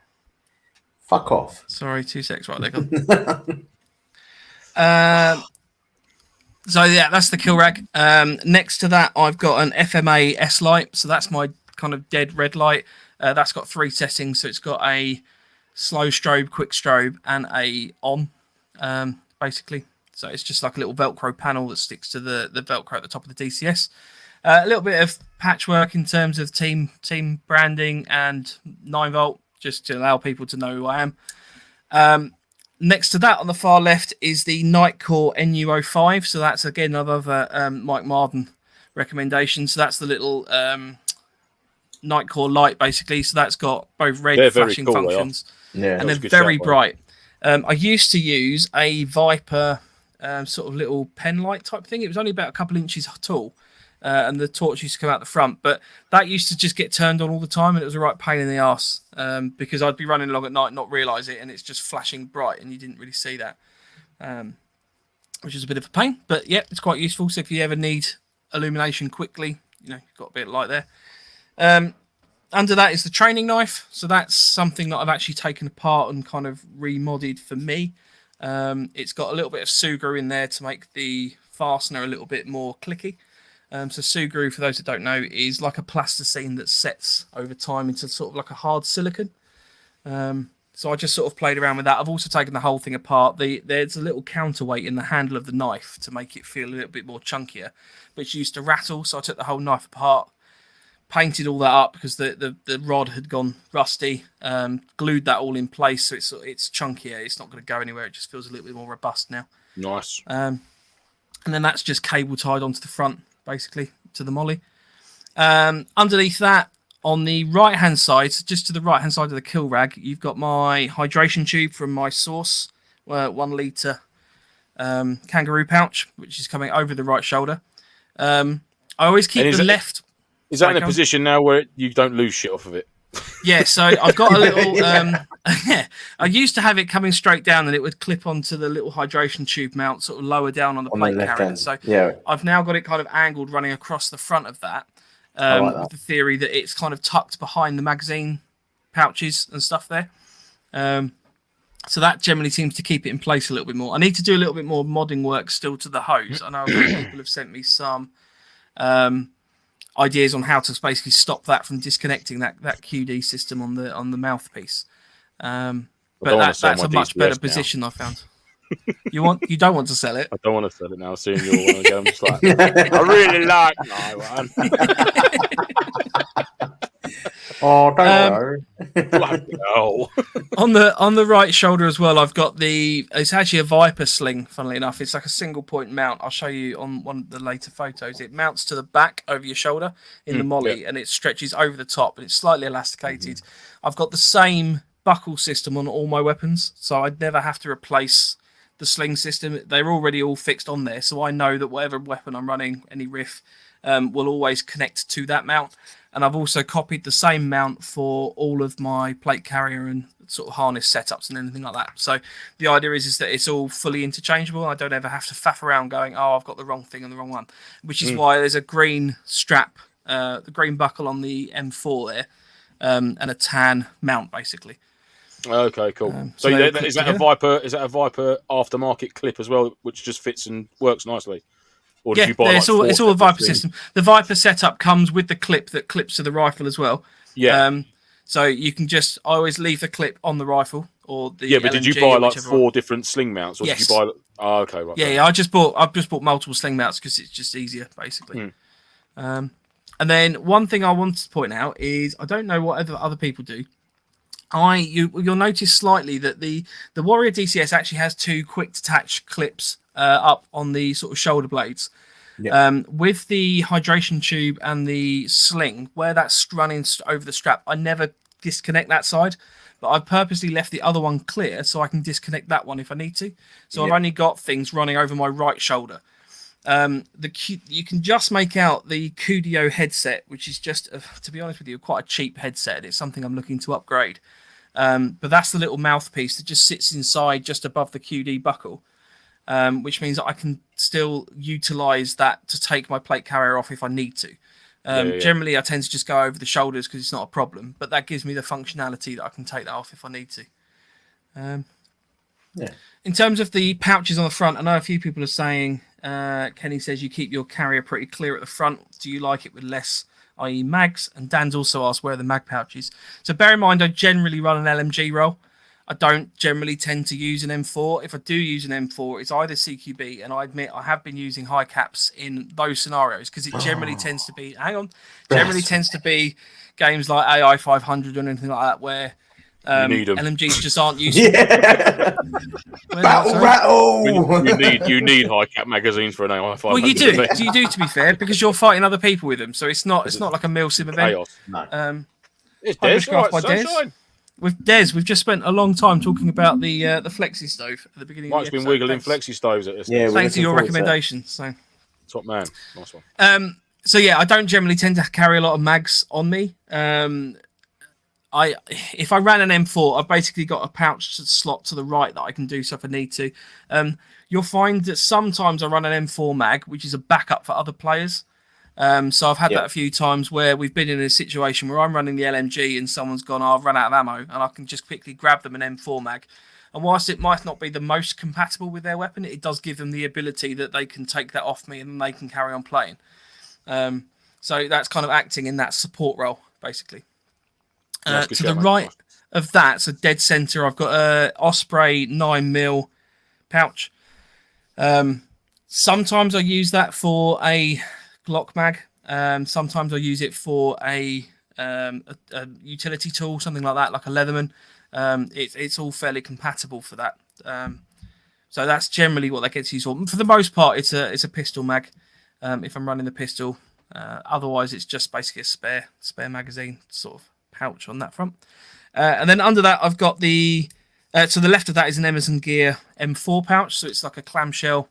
Fuck off. Sorry, 2 secs. Right, they're gone. So yeah, that's the kill rag. Next to that, I've got an FMA S light. So that's my kind of dead red light. That's got 3 settings. So it's got a slow strobe, quick strobe, and a on, basically. So it's just like a little Velcro panel that sticks to the Velcro at the top of the DCS. A little bit of patchwork in terms of team branding and 9-volt, just to allow people to know who I am. Next to that on the far left is the Nightcore NU05. So that's again another Mike Marden recommendation. So that's the little Nightcore light basically. So that's got both red flashing functions and they're very bright. I used to use a Viper sort of little pen light type thing. It was only about a couple inches tall. And the torch used to come out the front, but that used to just get turned on all the time, and it was a right pain in the arse because I'd be running along at night and not realise it, and it's just flashing bright, and you didn't really see that, which is a bit of a pain. But yeah, it's quite useful. So if you ever need illumination quickly, you've got a bit of light there. Under that is the training knife. So that's something that I've actually taken apart and kind of remodded for me. It's got a little bit of Sugru in there to make the fastener a little bit more clicky. So Sugru, for those that don't know, is like a plasticine that sets over time into sort of like a hard silicon. So I just sort of played around with that. I've also taken the whole thing apart. There's a little counterweight in the handle of the knife to make it feel a little bit more chunkier, but it's used to rattle. So I took the whole knife apart, painted all that up because the rod had gone rusty, glued that all in place so it's chunkier. It's not going to go anywhere. It just feels a little bit more robust now. Nice. And then that's just cable tied onto the front, basically, to the molly. Underneath that, on the right-hand side, so just to the right-hand side of the kill rag, you've got my hydration tube from my Source, 1 litre kangaroo pouch, which is coming over the right shoulder. I always keep the left... Is that in a position now where you don't lose shit off of it? Yeah, so I've got a little... yeah, I used to have it coming straight down and it would clip onto the little hydration tube mount sort of lower down on the plate carrier. So yeah. I've now got it kind of angled running across the front of that, with the theory that it's kind of tucked behind the magazine pouches and stuff there. So that generally seems to keep it in place a little bit more. I need to do a little bit more modding work still to the hose. I know a lot of people have sent me some ideas on how to basically stop that from disconnecting that QD system on the mouthpiece. But that's a much better position I found. You don't want to sell it? I don't want to sell it now. Seeing your one again, I'm just like, I really like my one. Oh, don't worry. Oh. On the right shoulder as well, I've got it's actually a Viper sling, funnily enough. It's like a single point mount. I'll show you on one of the later photos. It mounts to the back over your shoulder in the molly, and it stretches over the top, and it's slightly elasticated. I've got the same buckle system on all my weapons, so I'd never have to replace the sling system. They're already all fixed on there, so I know that whatever weapon I'm running, any riff, will always connect to that mount. And I've also copied the same mount for all of my plate carrier and sort of harness setups and anything like that. So the idea is that it's all fully interchangeable. I don't ever have to faff around going, oh, I've got the wrong thing and the wrong one, which is why there's a green strap, the green buckle on the M4 there, and a tan mount basically. Okay, cool. So is that a Viper? Is that a Viper aftermarket clip as well, which just fits and works nicely? Or did you buy it's all a Viper system. The Viper setup comes with the clip that clips to the rifle as well. Yeah. So you can I always leave the clip on the rifle or the but did you buy like 4 different sling mounts, or did you buy? Oh, okay, right. Yeah, I've just bought multiple sling mounts because it's just easier, basically. And then one thing I wanted to point out is I don't know what other people do. You'll notice slightly that the Warrior DCS actually has 2 quick detach clips up on the sort of shoulder blades. With the hydration tube and the sling, where that's running over the strap, I never disconnect that side, but I've purposely left the other one clear so I can disconnect that one if I need to. So I've only got things running over my right shoulder. You can just make out the Kudio headset, which is just, to be honest with you, quite a cheap headset. It's something I'm looking to upgrade. But that's the little mouthpiece that just sits inside just above the QD buckle, which means that I can still utilize that to take my plate carrier off if I need to. Generally, I tend to just go over the shoulders because it's not a problem, but that gives me the functionality that I can take that off if I need to. In terms of the pouches on the front, I know a few people are saying, Kenny says you keep your carrier pretty clear at the front. Do you like it with less, i.e. mags? And Dan's also asked where are the mag pouches. So bear in mind, I generally run an LMG roll. I don't generally tend to use an M4. If I do use an M4, it's either CQB, and I admit I have been using high caps in those scenarios because it generally tends to be, tends to be games like AI 500 or anything like that where LMGs just aren't useful. Battle rattle! You need high cap magazines for an AI 500. Well, you do. You do, to be fair, because you're fighting other people with them. So it's not like a MilSim event. Chaos. No. It's Des, by Des. With Des, we've just spent a long time talking about the Flexi stove at the beginning Mike's of the episode. been wiggling Flexi stoves at this. Yeah, thanks to your recommendation. So top man. Nice one. So yeah, I don't generally tend to carry a lot of mags on me. If I ran an M4, I've basically got a pouch slot to the right that I can do so if I need to. You'll find that sometimes I run an M4 mag, which is a backup for other players. So I've had that a few times where we've been in a situation where I'm running the LMG and someone's gone, I've run out of ammo, and I can just quickly grab them an M4 mag. And whilst it might not be the most compatible with their weapon, it does give them the ability that they can take that off me and they can carry on playing. So that's kind of acting in that support role, basically. To the right of that, so dead center, I've got a Osprey 9mm pouch. Sometimes I use that for a Glock mag. Sometimes I use it for a utility tool, something like that, like a Leatherman. It's all fairly compatible for that. So that's generally what that gets used for. For the most part, it's a pistol mag. If I'm running the pistol, otherwise it's just basically a spare magazine sort of pouch on that front. And then under that, I've got to the left of that is an Emerson Gear M4 pouch. So it's like a clamshell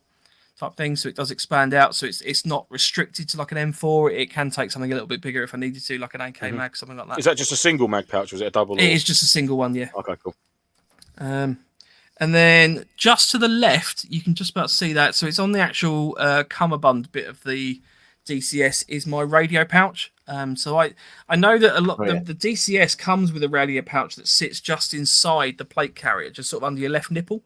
type thing. So it does expand out. So it's not restricted to like an M4. It can take something a little bit bigger if I needed to, like an AK mag, something like that. Is that just a single mag pouch or is it a double? It is just a single one, yeah. Okay, cool. And then just to the left, you can just about see that. So it's on the actual cummerbund bit of the DCS is my radio pouch. So I know that a lot the DCS comes with a radio pouch that sits just inside the plate carrier, just sort of under your left nipple.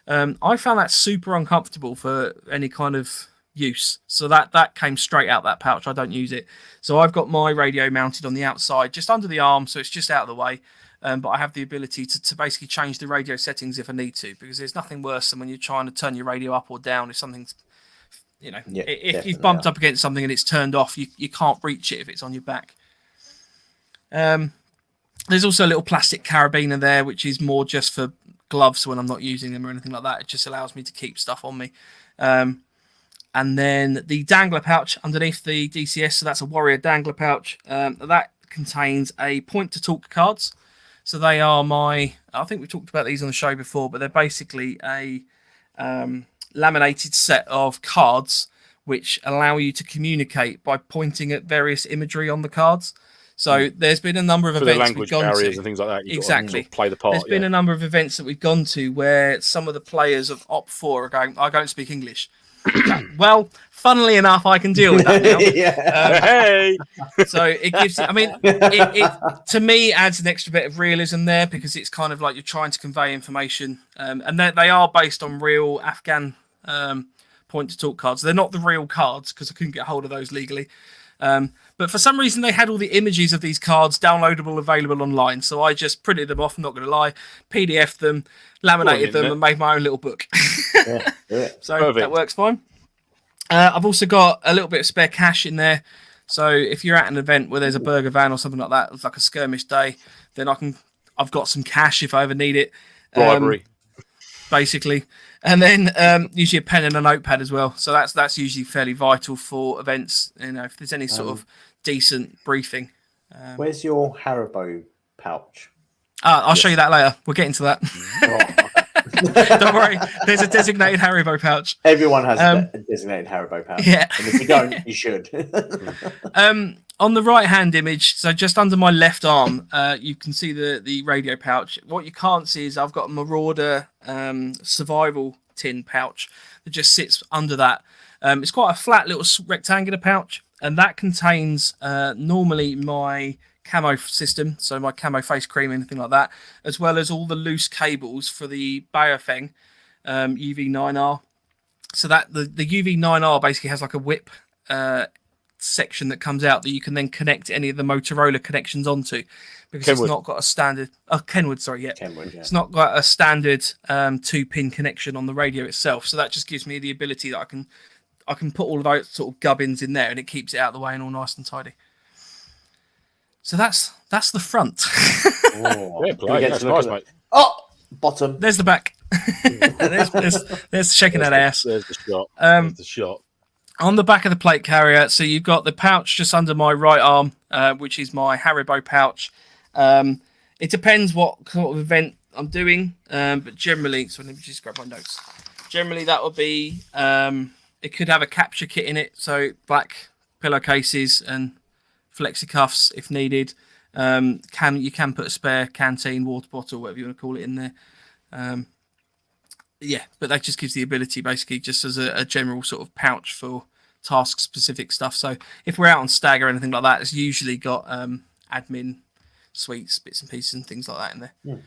I found that super uncomfortable for any kind of use. So that came straight out that pouch. I don't use it. So I've got my radio mounted on the outside, just under the arm, so it's just out of the way. But I have the ability to basically change the radio settings if I need to, because there's nothing worse than when you're trying to turn your radio up or down if something's, if you've bumped up against something and it's turned off, you can't reach it if it's on your back. There's also a little plastic carabiner there, which is more just for gloves when I'm not using them or anything like that. It just allows me to keep stuff on me. And then the dangler pouch underneath the DCS, so that's a Warrior dangler pouch. That contains a point to talk cards. So they are I think we talked about these on the show before, but they're basically a laminated set of cards which allow you to communicate by pointing at various imagery on the cards. So there's been a number of events we've gone to. And things like that. Exactly. Sort of play the part. There's been a number of events that we've gone to where some of the players of Op4 are going, I don't speak English. Well, funnily enough, I can deal with that now. Hey! So it gives, it to me adds an extra bit of realism there, because it's kind of like you're trying to convey information. And they are based on real Afghan point to talk cards. They're not the real cards because I couldn't get hold of those legally. But for some reason, they had all the images of these cards downloadable, available online. So I just printed them off, I'm not going to lie, PDF'd them, laminated them, and made my own little book. So perfect. That works fine. I've also got a little bit of spare cash in there. So if you're at an event where there's a burger van or something like that, it's like a skirmish day, then I've got some cash if I ever need it. Bribery. Basically. And then usually a pen and a notepad as well. So that's usually fairly vital for events. If there's any sort of decent briefing. Where's your Haribo pouch? I'll show you that later. We'll get into that. Don't worry. There's a designated Haribo pouch. Everyone has a designated Haribo pouch. Yeah. And if you don't, you should. On the right-hand image, so just under my left arm, you can see the radio pouch. What you can't see is I've got a Marauder survival tin pouch that just sits under that. It's quite a flat little rectangular pouch, and that contains normally my camo system, so my camo face cream, anything like that, as well as all the loose cables for the Baofeng UV9R. So that the UV9R basically has like a whip section that comes out that you can then connect any of the Motorola connections onto, because Kenwood. It's not got a standard Kenwood, sorry, yeah. Kenwood, yeah. It's not got a standard 2-pin connection on the radio itself, so that just gives me the ability that I can put all of those sort of gubbins in there, and it keeps it out of the way and all nice and tidy. So that's the front. Oh, yeah, that's nice, mate. Oh, bottom. There's the back. there's shaking that ass. There's the shot. There's the shot. On the back of the plate carrier, so you've got the pouch just under my right arm, which is my Haribo pouch. It depends what sort of event I'm doing, but generally, so let me just grab my notes. Generally, that would be, it could have a capture kit in it, so black pillowcases and flexi cuffs if needed. You can put a spare canteen, water bottle, whatever you want to call it, in there. Yeah, but that just gives the ability, basically, just as a general sort of pouch for task-specific stuff. So if we're out on stag or anything like that, it's usually got admin suites, bits and pieces, and things like that in there. Yeah.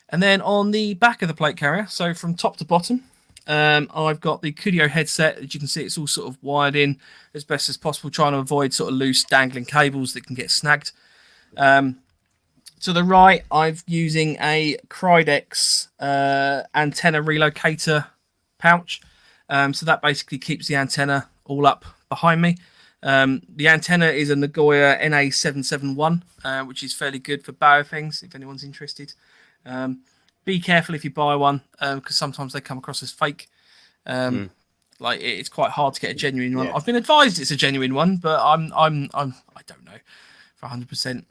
And then on the back of the plate carrier, so from top to bottom, I've got the Kudio headset. As you can see, it's all sort of wired in as best as possible, trying to avoid sort of loose dangling cables that can get snagged. To the right, I'm using a Krydex antenna relocator pouch. So that basically keeps the antenna all up behind me. The antenna is a Nagoya NA771, which is fairly good for Baofengs, if anyone's interested. Be careful if you buy one, because sometimes they come across as fake. Like it's quite hard to get a genuine one. I've been advised it's a genuine one, but I don't know for 100%.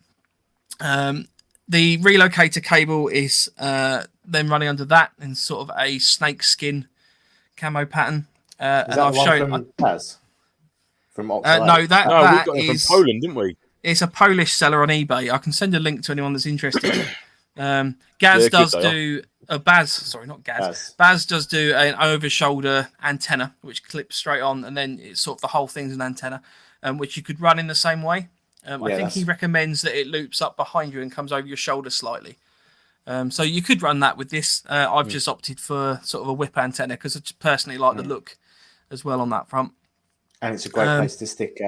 The relocator cable is then running under that in sort of a snake skin camo pattern. And I've shown from no, that we got it from Poland, didn't we? It's a Polish seller on eBay. I can send a link to anyone that's interested. Gaz does do Baz does do an over-shoulder antenna which clips straight on, and then it's sort of the whole thing's an antenna, which you could run in the same way. I think he recommends that it loops up behind you and comes over your shoulder slightly. So you could run that with this. I've just opted for sort of a whip antenna because I just personally like the look as well on that front. And it's a great place to stick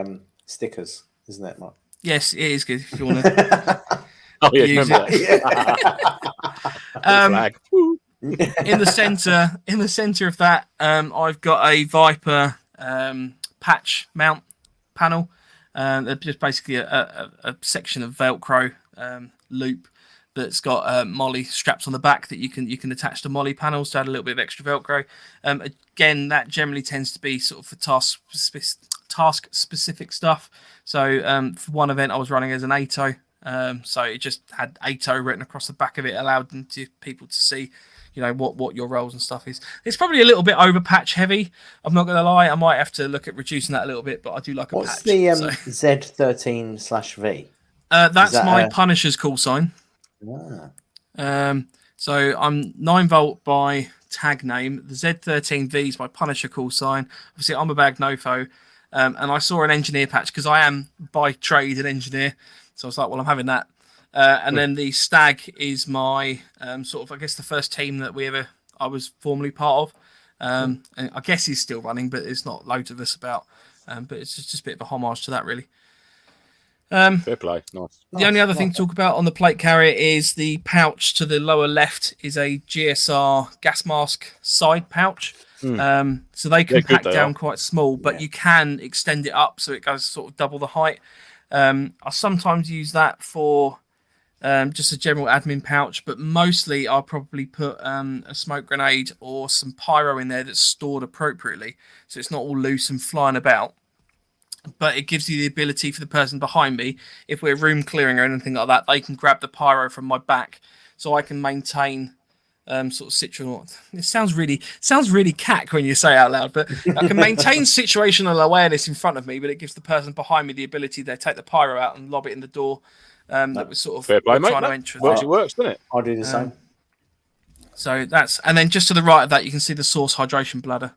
stickers, isn't it, Mark? Yes, it is good if you want to use it. In the center of that, I've got a Viper patch mount panel. They're just basically a section of Velcro loop that's got molly straps on the back that you can attach to molly panels to add a little bit of extra Velcro. Again, that generally tends to be sort of for task specific stuff. So for one event I was running as an ATO, so it just had ATO written across the back of it, allowed them to people to see, you know, what your roles and stuff is. It's probably a little bit over patch heavy. I'm not going to lie. I might have to look at reducing that a little bit, but I do like a patch. What's the Z13/V? That's my Punisher's call sign. Ah. So I'm 9-volt by tag name. The Z13V is my Punisher call sign. Obviously, I'm a bag NoFo, and I saw an engineer patch because I am by trade an engineer. So I was like, well, I'm having that. And then the Stag is my sort of, I guess, the first team that I was formerly part of. And I guess he's still running, but there's not loads of us about. But it's just a bit of a homage to that, really. Fair play. Nice. The only other thing to talk about on the plate carrier is the pouch to the lower left is a GSR gas mask side pouch. So they can pack down quite small, but you can extend it up so it goes sort of double the height. I sometimes use that for just a general admin pouch, but mostly I'll probably put a smoke grenade or some pyro in there that's stored appropriately, so it's not all loose and flying about. But it gives you the ability for the person behind me, if we're room clearing or anything like that, they can grab the pyro from my back, so I can maintain sort of situational. It sounds really cack when you say it out loud, but I can maintain situational awareness in front of me, but it gives the person behind me the ability to take the pyro out and lob it in the door. That was sort of fair play, mate. trying to enter. It works, doesn't it? I'll do the same. So and then just to the right of that, you can see the source hydration bladder.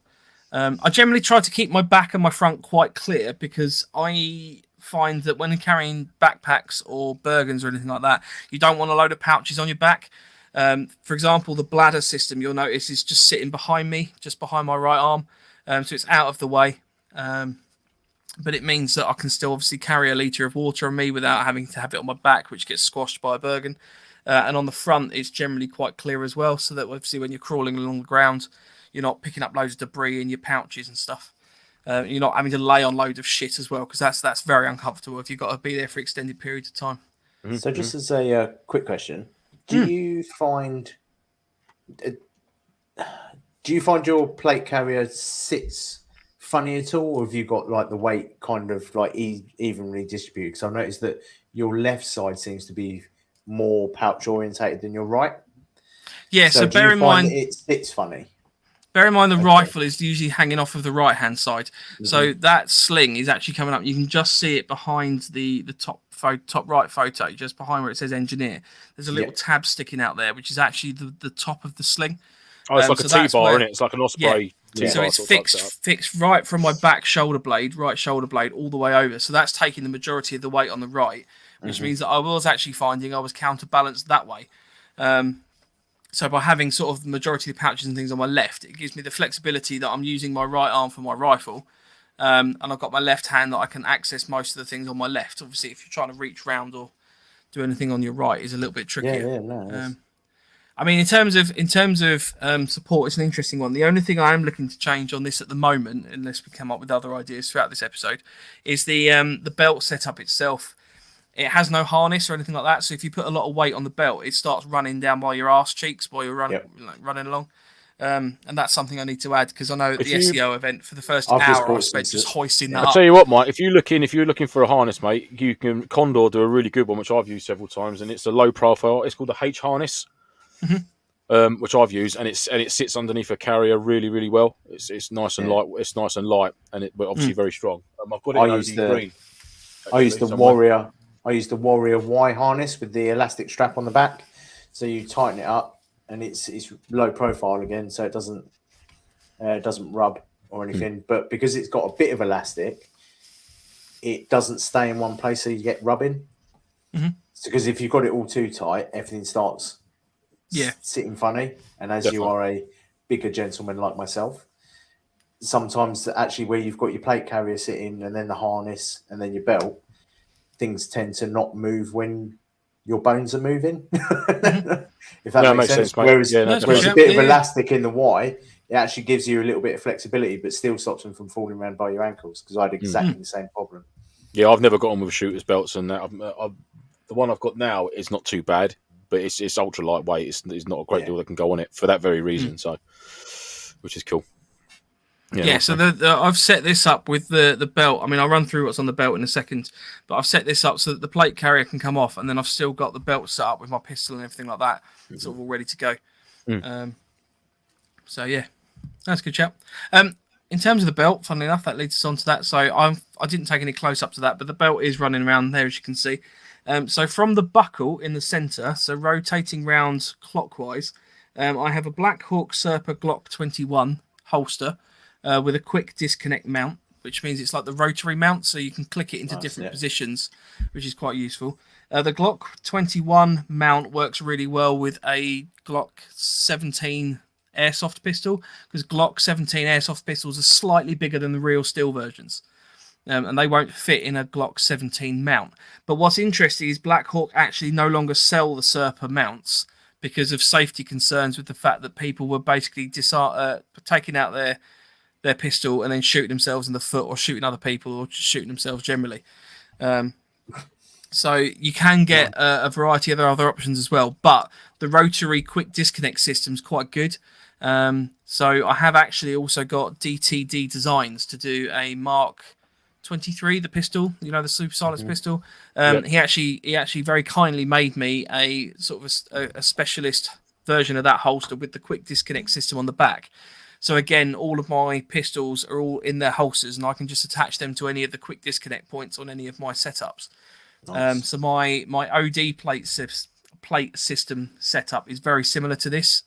I generally try to keep my back and my front quite clear because I find that when carrying backpacks or Bergens or anything like that, you don't want a load of pouches on your back. For example, the bladder system, you'll notice, is just sitting behind me, just behind my right arm. So it's out of the way. But it means that I can still obviously carry a litre of water on me without having to have it on my back, which gets squashed by a Bergen. And on the front, it's generally quite clear as well, so that obviously when you're crawling along the ground, you're not picking up loads of debris in your pouches and stuff. You're not having to lay on loads of shit as well, because that's very uncomfortable if you've got to be there for extended periods of time. So just as a quick question, do you find your plate carrier sits funny at all, or have you got like the weight kind of like evenly distributed? Because I've noticed that your left side seems to be more pouch orientated than your right. Yeah, so bear in mind it sits funny. Bear in mind the rifle is usually hanging off of the right hand side, so that sling is actually coming up. You can just see it behind the top right photo, just behind where it says engineer. There's a little tab sticking out there, which is actually the top of the sling. Oh, it's like a T-bar, isn't it? It's like an Osprey. Yeah. So it's fixed right from my back shoulder blade, right shoulder blade, all the way over. So that's taking the majority of the weight on the right, which means that I was actually finding I was counterbalanced that way. So by having sort of the majority of the pouches and things on my left, it gives me the flexibility that I'm using my right arm for my rifle. And I've got my left hand that I can access most of the things on my left. Obviously, if you're trying to reach round or do anything on your right, is a little bit trickier. I mean, in terms of support, it's an interesting one. The only thing I am looking to change on this at the moment, unless we come up with other ideas throughout this episode, is the belt setup itself. It has no harness or anything like that. So if you put a lot of weight on the belt, it starts running down by your arse cheeks while you're running along. And that's something I need to add, because I know at the SEO event for the first hour I spent just hoisting that up. I'll tell you what, Mike, if you're looking for a harness, mate, you can Condor do a really good one, which I've used several times, and it's a low profile. It's called the H harness, which I've used, and it sits underneath a carrier really, really well. It's nice and light. It's nice and light, but obviously very strong. I've got it in green. I use the Warrior. I use the Warrior Y harness with the elastic strap on the back. So you tighten it up, and it's low profile again, so it doesn't rub or anything. But because it's got a bit of elastic, it doesn't stay in one place, so you get rubbing. So because if you've got it all too tight, everything starts sitting funny. And as you are a bigger gentleman like myself, sometimes actually where you've got your plate carrier sitting and then the harness and then your belt, things tend to not move when your bones are moving. If that makes sense. Whereas a bit of elastic in the Y, it actually gives you a little bit of flexibility, but still stops them from falling around by your ankles, because I had exactly the same problem. Yeah, I've never got on with shooters belts and that. the one I've got now is not too bad, but it's ultra lightweight. It's not a great deal that can go on it for that very reason. So, which is cool. Yeah, so I've set this up with the belt. I mean, I'll run through what's on the belt in a second, but I've set this up so that the plate carrier can come off, and then I've still got the belt set up with my pistol and everything like that, sort of all ready to go. So yeah, that's a good chat. In terms of the belt, funnily enough, that leads us on to that. So I didn't take any close up to that, but the belt is running around there, as you can see. So from the buckle in the center, so rotating round clockwise, I have a Black Hawk Serpa Glock 21 holster. With a quick disconnect mount, which means it's like the rotary mount, so you can click it into different positions, which is quite useful. The Glock 21 mount works really well with a Glock 17 Airsoft pistol, because Glock 17 Airsoft pistols are slightly bigger than the real steel versions, and they won't fit in a Glock 17 mount. But what's interesting is Black Hawk actually no longer sell the Serpa mounts because of safety concerns with the fact that people were basically taking out their pistol and then shooting themselves in the foot, or shooting other people, or just shooting themselves generally. So you can get a variety of other options as well, but the rotary quick disconnect system is quite good. So I have actually also got DTD Designs to do a Mark 23, the pistol, the super silenced pistol. He actually very kindly made me a sort of a specialist version of that holster with the quick disconnect system on the back. So again, all of my pistols are all in their holsters, and I can just attach them to any of the quick disconnect points on any of my setups. Nice. So my OD plate system setup is very similar to this.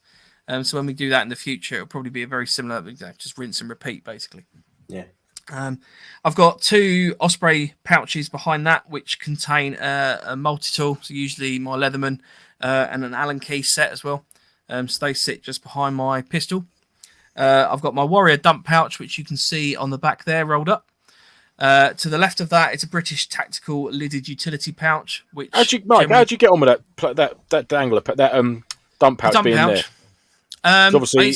So when we do that in the future, it'll probably be a very similar, just rinse and repeat, basically. Yeah. I've got 2 Osprey pouches behind that, which contain a multi-tool, so usually my Leatherman, and an Allen key set as well. So they sit just behind my pistol. I've got my Warrior dump pouch, which you can see on the back there, rolled up. To the left of that, it's a British tactical lidded utility pouch. Which how'd you get on with that dangler, that dump pouch being pouch there? Obviously,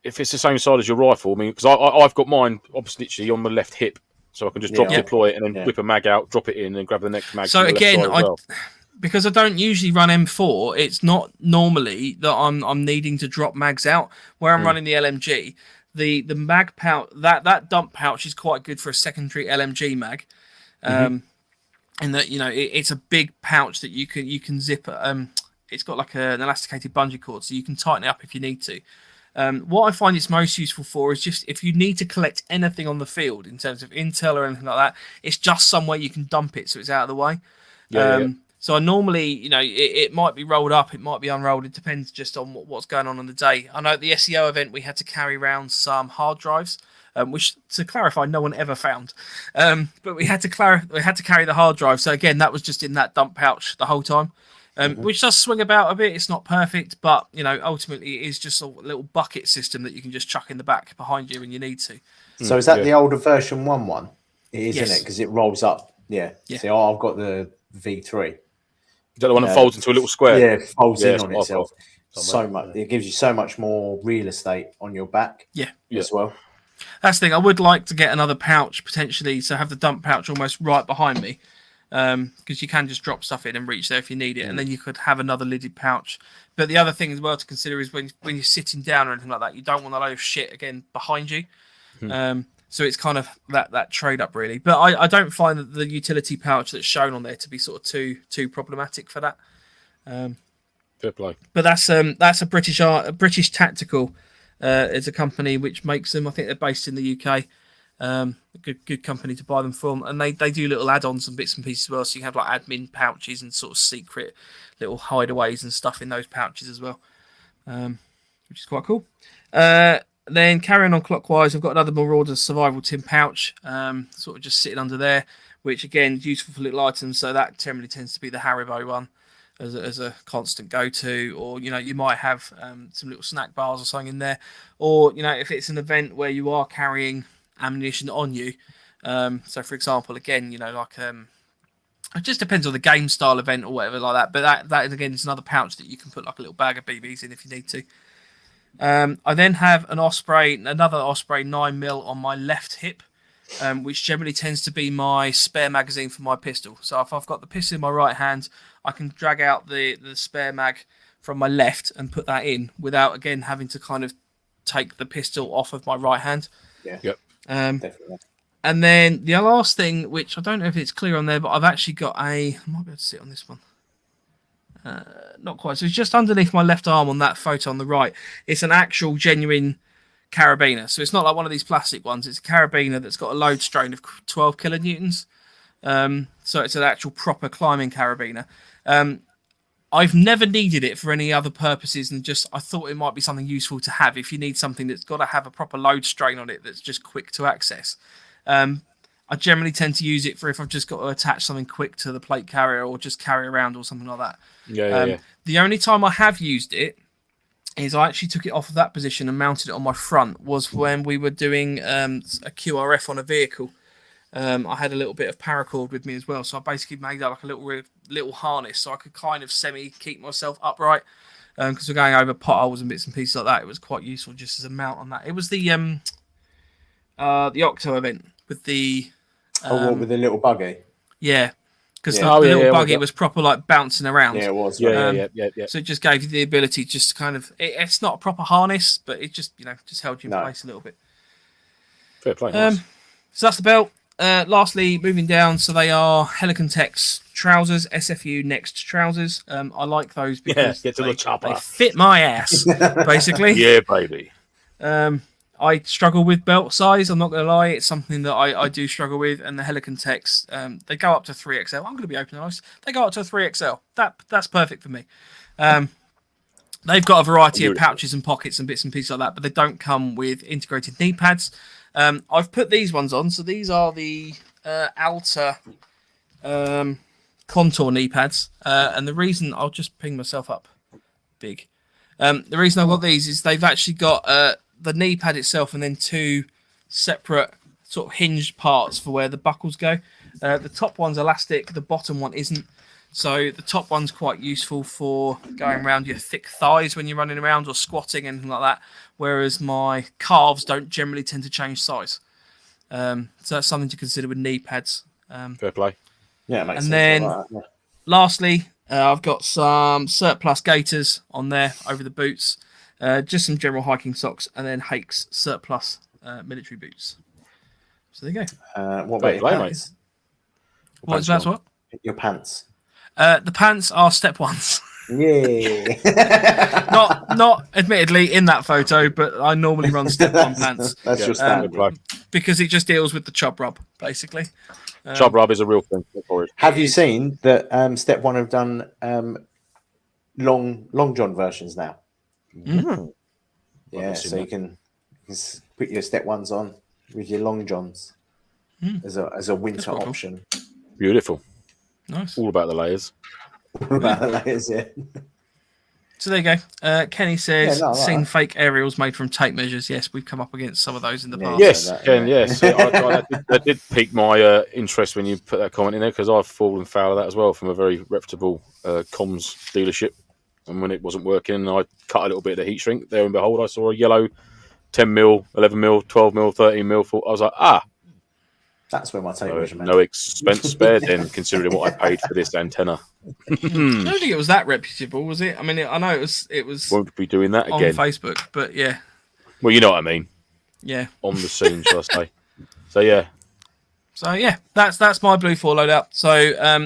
if it's the same side as your rifle, I mean, because I've got mine literally on the left hip, so I can just deploy it and then whip a mag out, drop it in, and grab the next mag. So again, because I don't usually run M4, it's not normally that I'm needing to drop mags out. Where I'm running the LMG, the mag pouch, that dump pouch is quite good for a secondary LMG mag, and that it's a big pouch that you can zip. It's got like an elasticated bungee cord, so you can tighten it up if you need to. What I find it's most useful for is just if you need to collect anything on the field in terms of intel or anything like that, it's just somewhere you can dump it so it's out of the way. So I normally, it might be rolled up, it might be unrolled. It depends just on what's going on the day. I know at the SEO event we had to carry around some hard drives, which, to clarify, no one ever found. But we had to carry the hard drive. So again, that was just in that dump pouch the whole time, which does swing about a bit. It's not perfect, but ultimately it is just a little bucket system that you can just chuck in the back behind you when you need to. So is that the older version 1? It is, yes. Isn't it? Because it rolls up. Yeah. See, I've got the V3. Is that the one that folds into a little square? Yeah, it folds in on itself. So much. It gives you so much more real estate on your back. As well. That's the thing. I would like to get another pouch potentially, so have the dump pouch almost right behind me, because you can just drop stuff in and reach there if you need it, and then you could have another lidded pouch. But the other thing as well to consider is when you're sitting down or anything like that, you don't want a load of shit again behind you. So it's kind of that trade up really, but I don't find that the utility pouch that's shown on there to be sort of too problematic for that. Fair play. But that's a British Tactical. It's a company which makes them. I think they're based in the UK. A good company to buy them from, and they do little add-ons and bits and pieces as well. So you can have like admin pouches and sort of secret little hideaways and stuff in those pouches as well, which is quite cool. Then carrying on clockwise, I've got another Marauder survival tin pouch, sort of just sitting under there, which again is useful for little items. So that generally tends to be the Haribo one as a constant go-to, or you might have some little snack bars or something in there, or if it's an event where you are carrying ammunition on you. So for example, again, it just depends on the game style event or whatever like that. But that again is another pouch that you can put like a little bag of BBs in if you need to. I then have another Osprey 9mm on my left hip. which generally tends to be my spare magazine for my pistol. So if I've got the pistol in my right hand, I can drag out the spare mag from my left and put that in without, again, having to kind of take the pistol off of my right hand. Yeah. Yep. Definitely. And then the last thing, which I don't know if it's clear on there, but I've actually got I might be able to sit on this one. Not quite. So it's just underneath my left arm on that photo on the right. It's an actual genuine carabiner. So it's not like one of these plastic ones. It's a carabiner that's got a load strain of 12 kilonewtons. So it's an actual proper climbing carabiner. I've never needed it for any other purposes than just I thought it might be something useful to have if you need something that's got to have a proper load strain on it that's just quick to access. I generally tend to use it for if I've just got to attach something quick to the plate carrier or just carry around or something like that. Yeah. The only time I have used it is I actually took it off of that position and mounted it on my front was when we were doing a QRF on a vehicle. I had a little bit of paracord with me as well, so I basically made that like a little harness so I could kind of semi keep myself upright because we're going over potholes and bits and pieces like that. It was quite useful just as a mount on that. It was the Octo event with the with the little buggy. Yeah, because Yeah. the little buggy was proper like bouncing around. Yeah, it was. Yeah. So it just gave you the ability just to kind of it's not a proper harness, but it just just held you in place a little bit. Fair play. Nice. So that's the belt. Lastly, moving down, so they are Helicon Tech's trousers, SFU Next trousers. I like those because get to the chopper. they fit my ass, basically. Yeah, baby. I struggle with belt size. I'm not going to lie. It's something that I do struggle with. And the Helicon Techs, they go up to 3XL. I'm going to be open and honest. They go up to 3XL. That's perfect for me. They've got a variety of pouches and pockets and bits and pieces like that, but they don't come with integrated knee pads. I've put these ones on. So these are the Alta contour knee pads. And the reason I'll just ping myself up big. The reason I've got these is they've actually got the knee pad itself and then two separate sort of hinged parts for where the buckles go. The top one's elastic, the bottom one isn't. So the top one's quite useful for going around your thick thighs when you're running around or squatting, anything like that. Whereas my calves don't generally tend to change size. So that's something to consider with knee pads. Fair play. Yeah, it makes and sense. then Like that, yeah. lastly, I've got some surplus gaiters on there over the boots. Just some general hiking socks, and then Hake's surplus military boots. So there you go. What about your pants? What's that? What? Your pants. The pants are step ones. Yeah. not admittedly in that photo, but I normally run step one pants. That's your standard. Because it just deals with the chub rub, basically. Chub rub is a real thing. Have you seen that Step One have done long john versions now? Mm. Yeah, so you can put your Step Ones on with your long johns as a winter cool. option. Beautiful. Nice. All about the layers. Yeah. So there you go. Kenny says, seen fake aerials made from tape measures. Yes, we've come up against some of those in the past. Yes, Ken, yes. That did pique my interest when you put that comment in there, because I've fallen foul of that as well from a very reputable comms dealership. And when it wasn't working, I cut a little bit of the heat shrink. There and behold, I saw a yellow 10mm, 11mm, 12mm, 13mm. I was like, that's where my tape measurement. No expense spared then, considering what I paid for this antenna. I don't think it was that reputable, was it? I mean, I know it was. Won't be doing that on again. Facebook, but yeah. Well, you know what I mean. Yeah. On the scene, shall I say? So yeah. So yeah, that's my Bluefor loadout. So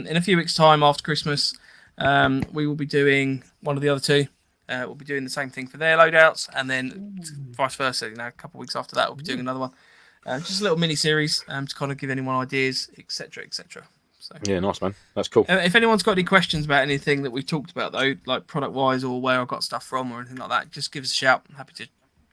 in a few weeks' time after Christmas, we will be doing one of the other two. We'll be doing the same thing for their loadouts, and then vice versa. A couple of weeks after that, we'll be doing another one. Just a little mini series to kind of give anyone ideas, etc., etc. So yeah, nice man. That's cool. If anyone's got any questions about anything that we've talked about, though, like product wise or where I got stuff from or anything like that, just give us a shout. I'm happy to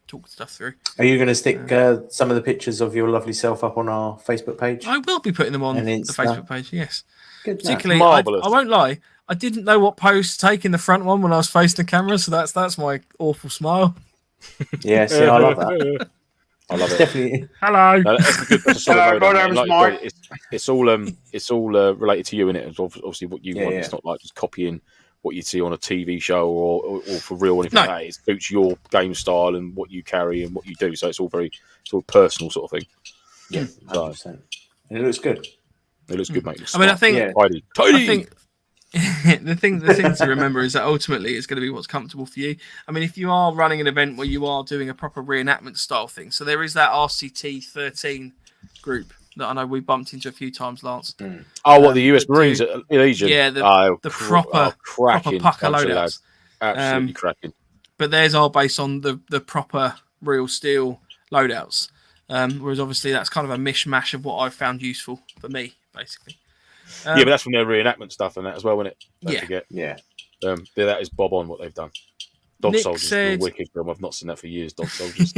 talk stuff through. Are you going to stick some of the pictures of your lovely self up on our Facebook page? I will be putting them on the Facebook page. Yes. Good. Particularly, I won't lie. I didn't know what pose to take in the front one when I was facing the camera, so that's my awful smile. Yeah, see, I love that. I love it. Definitely. Hello. It's all related to you, innit? It's obviously what you want. Yeah. It's not like just copying what you see on a TV show or for real or anything like that. It suits your game style and what you carry and what you do. So it's all personal sort of thing. Yeah, 100%. And it looks good. It looks good, mate. I mean, I think, tidy. I think the thing to remember is that ultimately it's going to be what's comfortable for you. I mean, if you are running an event where you are doing a proper reenactment style thing, so there is that RCT 13 group that I know we bumped into a few times, Lance. Oh, what, the US Marines at Legion? Yeah, the proper pucker loadouts. Absolutely cracking. But theirs are based on the proper real steel loadouts. Whereas obviously that's kind of a mishmash of what I've found useful for me, basically. Yeah, but that's from their reenactment stuff and that as well, isn't it? Don't Yeah. forget. Yeah. That is bob on what they've done. Dog Nick Soldiers said... is a wicked film. I've not seen that for years. Dog Soldiers.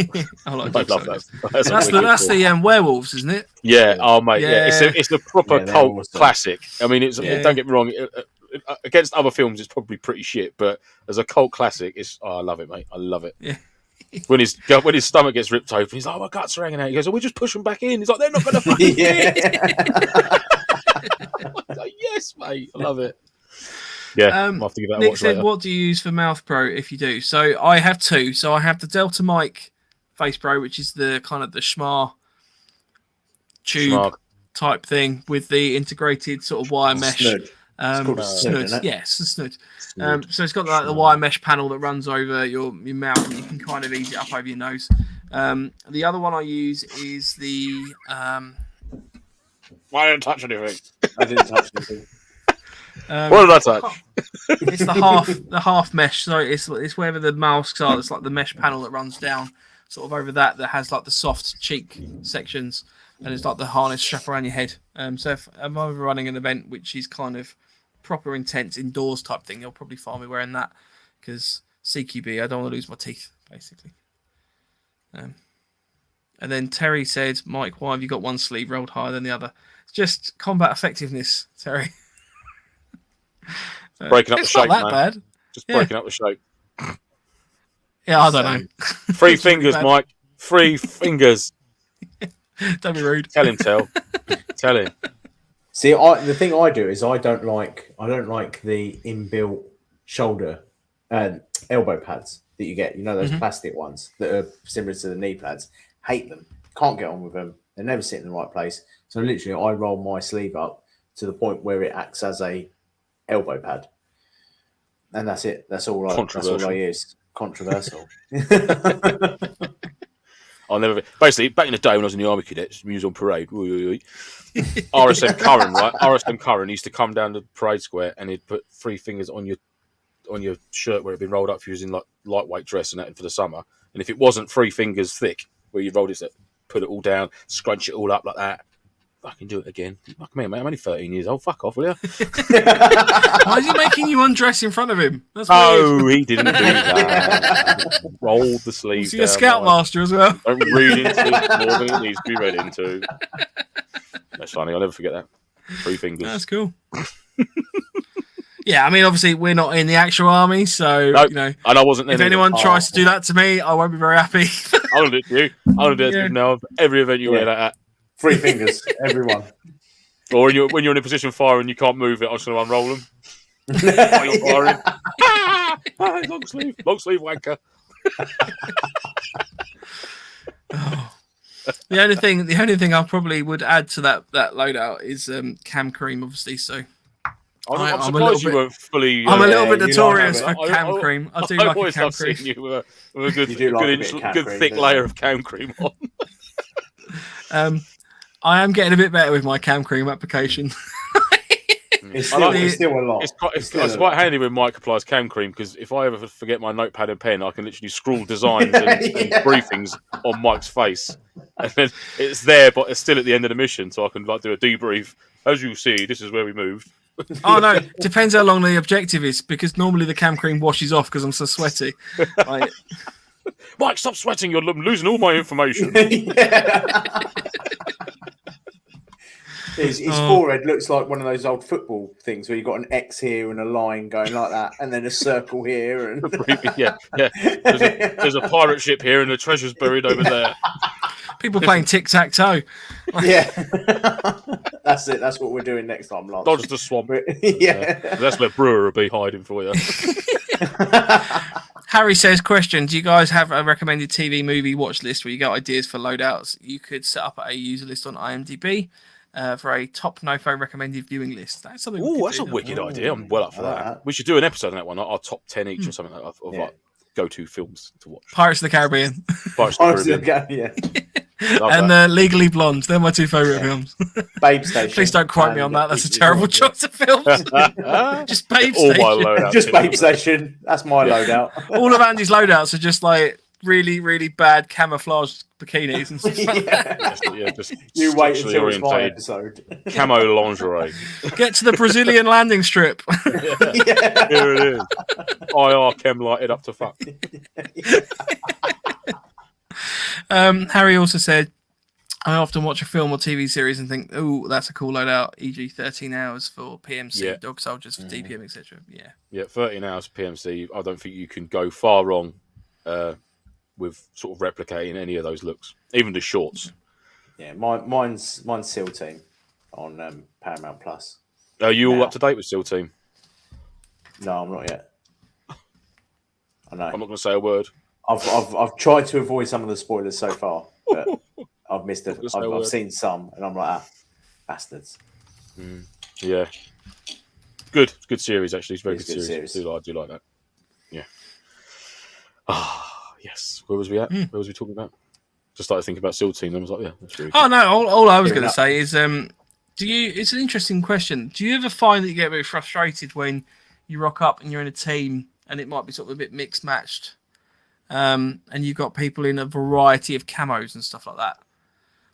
I like I Dog love Soldiers. that. That's the werewolves, isn't it? Yeah. Oh, mate. Yeah. Yeah. It's a proper cult awesome. classic. I mean, don't get me wrong. Against other films, it's probably pretty shit, but as a cult classic, I love it, mate. I love it. Yeah. When his stomach gets ripped open, he's like, "Oh, my guts are hanging out." He goes, "Oh, we just push them back in." He's like, "They're not going to fucking fit." Like, yes, mate. I love it. Yeah, I'll have to give that a Nick watch said, later. what do you use for Mouth Pro if you do? So I have two. So I have the Delta Mic Face Pro, which is the kind of the schmar tube type thing with the integrated sort of wire mesh. Snood. Snood. Snood, Yes, a snood. So it's got like the wire mesh panel that runs over your mouth, and you can kind of ease it up over your nose. The other one I use is the. I didn't touch anything. I didn't touch anything. What did I touch? It's the half mesh. So it's wherever the masks are. It's like the mesh panel that runs down, sort of over that has like the soft cheek sections, and it's like the harness strap around your head. So if I'm ever running an event which is kind of proper intense indoors type thing, you'll probably find me wearing that because CQB, I don't want to lose my teeth, basically. And then Terry said, Mike, why have you got one sleeve rolled higher than the other? It's just combat effectiveness, Terry. Breaking up the shape, not that man. bad. Just breaking up the shape. Yeah, I don't know. 3 fingers, Mike. 3 fingers. Don't be rude. Tell him. Tell him. See, the thing I do is I don't like the inbuilt shoulder and elbow pads that you get. You know those plastic ones that are similar to the knee pads. Hate them. Can't get on with them. They never sit in the right place. So literally, I roll my sleeve up to the point where it acts as a elbow pad, and that's it. That's all I use. Controversial. I'll never. Basically, back in the day when I was in the Army Cadets, we was on parade. RSM Curran, right? RSM Curran used to come down the parade square and he'd put 3 fingers on your shirt where it'd been rolled up for using like lightweight dress and that for the summer. And if it wasn't 3 fingers thick, where you rolled it, put it all down, scrunch it all up like that. I can do it again. Fuck me, mate. I'm only 13 years old. Fuck off, will you? Why is he making you undress in front of him? That's weird. He didn't do that. Rolled the sleeves down. You're a scoutmaster as well. Don't read into it more than it needs to be read into. That's funny. I'll never forget that. 3 fingers. That's cool. Yeah, I mean, obviously, we're not in the actual army, so, and I wasn't there. If anyone tries to do that to me, I won't be very happy. I don't do it to you. I don't do it to you now. Every event you wear that at. 3 fingers, everyone. Or when you're in a position of fire and you can't move it, I'm just going to unroll them. While you're firing. Long sleeve wanker. The only thing I probably would add to that loadout is cam cream, obviously. So I'm surprised you weren't fully. I'm a little bit notorious for cam cream. I do like a cam cream. cream. You with a good thick layer of cam cream on. I am getting a bit better with my cam cream application. It's still a lot. It's quite handy when Mike applies cam cream because if I ever forget my notepad and pen, I can literally scrawl designs and briefings on Mike's face, and then it's there, but it's still at the end of the mission, so I can do a debrief. As you see, this is where we moved. Oh no, depends how long the objective is because normally the cam cream washes off because I'm so sweaty. Mike, stop sweating! You're losing all my information. His forehead looks like one of those old football things where you've got an X here and a line going like that, and then a circle here. And yeah. There's a pirate ship here, and the treasure's buried over there. People playing tic-tac-toe. Yeah, that's it. That's what we're doing next time, Lance. Dodge the swamp. Yeah, that's where Brewer will be hiding for you. Harry says, question, do you guys have a recommended TV movie watch list where you got ideas for loadouts? You could set up a user list on IMDb for a top NoFo recommended viewing list. That's something. Oh, that's a wicked idea. I'm well up for that. We should do an episode on that one. Our top 10 each or something like that of like go-to films to watch. Pirates of the Caribbean. Pirates of the Caribbean. And Legally Blonde. They're my two favourite films. Babe Station. Please don't quote me on that. That's a terrible choice of films. Just Babe Station. All my loadouts. Just Babe Station. That's my loadout. All of Andy's loadouts are just like really, really bad camouflage bikinis and stuff like that. Just you wait until it's my episode. Camo lingerie. Get to the Brazilian landing strip. Here it is. IR chem lighted up to fuck. Harry also said, I often watch a film or TV series and think, oh, that's a cool loadout, e.g. 13 hours for PMC, dog soldiers for DPM, etc. Yeah, 13 hours PMC. I don't think you can go far wrong with sort of replicating any of those looks, even the shorts. Yeah, mine's SEAL Team on Paramount Plus. Are you all up to date with SEAL Team? No, I'm not yet. I know. I'm not going to say a word. I've tried to avoid some of the spoilers so far, but I've missed it. I've seen some, and I'm like, bastards. Yeah, good series actually. It's very good series. I do like that. Yeah. Yes. Where was we at? Where was we talking about? Just started thinking about SEAL Team. And I was like, yeah, that's really good. No. All I was going to say is, it's an interesting question. Do you ever find that you get a bit frustrated when you rock up and you're in a team and it might be sort of a bit mixed matched? And you've got people in a variety of camos and stuff like that.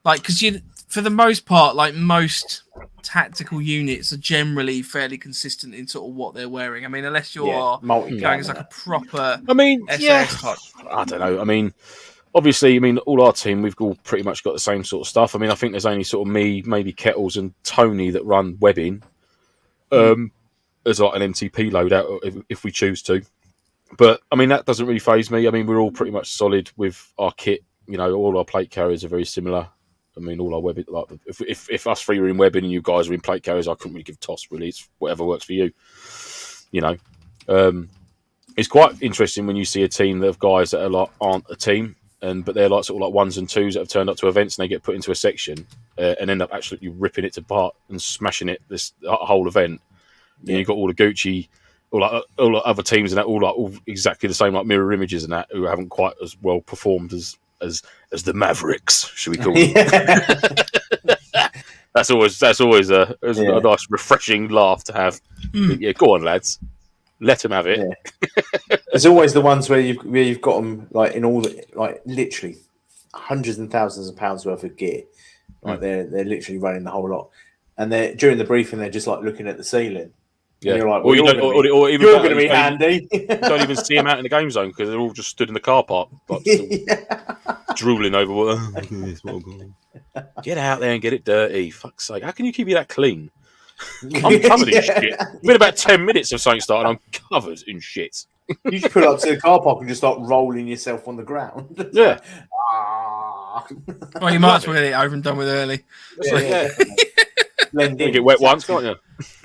Like, because for the most part, like most tactical units are generally fairly consistent in sort of what they're wearing. I mean, unless you're going as like a proper SAS type. I don't know. Obviously, all our team, we've all pretty much got the same sort of stuff. I think there's only sort of me, maybe Kettles and Tony that run webbing as like an MTP loadout if we choose to. But that doesn't really faze me. We're all pretty much solid with our kit. All our plate carriers are very similar. All our webbing. Like if us three were in webbing and you guys are in plate carriers, I couldn't really give a toss. Really, it's whatever works for you. It's quite interesting when you see a team of guys that are aren't a team, but they're sort of like ones and twos that have turned up to events and they get put into a section and end up absolutely ripping it apart and smashing it this whole event. Yeah. And you've got all the Gucci. All the other teams and that, all exactly the same, like mirror images and that, who haven't quite as well performed as the Mavericks, should we call them? That's always a nice, refreshing laugh to have. Yeah, go on, lads, let them have it. Yeah. There's always the ones where you've got them in all literally hundreds and thousands of pounds worth of gear. They're literally running the whole lot, and they're during the briefing they're just looking at the ceiling. Yeah, you're like, you're going to be handy. You don't even see them out in the game zone because they're all just stood in the car park, drooling over what. Get out there and get it dirty. Fuck's sake! How can you keep it that clean? I'm covered in shit. It's been about 10 minutes of something started. I'm covered in shit. You just pull up to the car park and just start rolling yourself on the ground. Yeah. Well, you might as well get it over and done with early. You get wet once, can't you?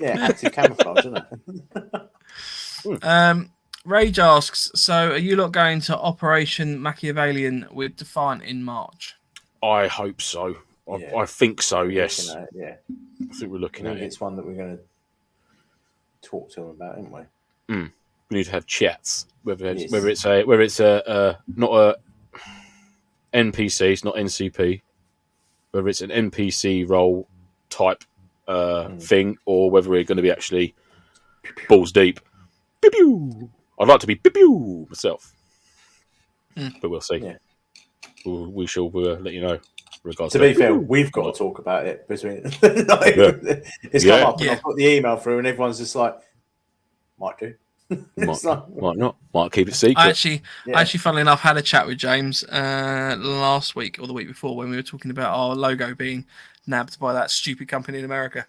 Yeah, active camouflage, isn't it? Rage asks, so are you lot going to Operation Machiavellian with Defiant in March? I hope so. I think so, yes. I think we're looking at it. It's one that we're going to talk to them about, aren't we? We need to have chats. Whether it's not a NPC, it's not NCP. Whether it's an NPC role type thing, or whether we're going to be actually balls deep. Pew-pew. I'd like to be pew-pew myself, but we'll see. Yeah. We shall let you know. To be fair, we've got to talk about it between. It's come up, and I've got the email through, and everyone's just like, "Might do." Might not. Might keep it secret. I actually, funnily enough, had a chat with James last week or the week before when we were talking about our logo being nabbed by that stupid company in America.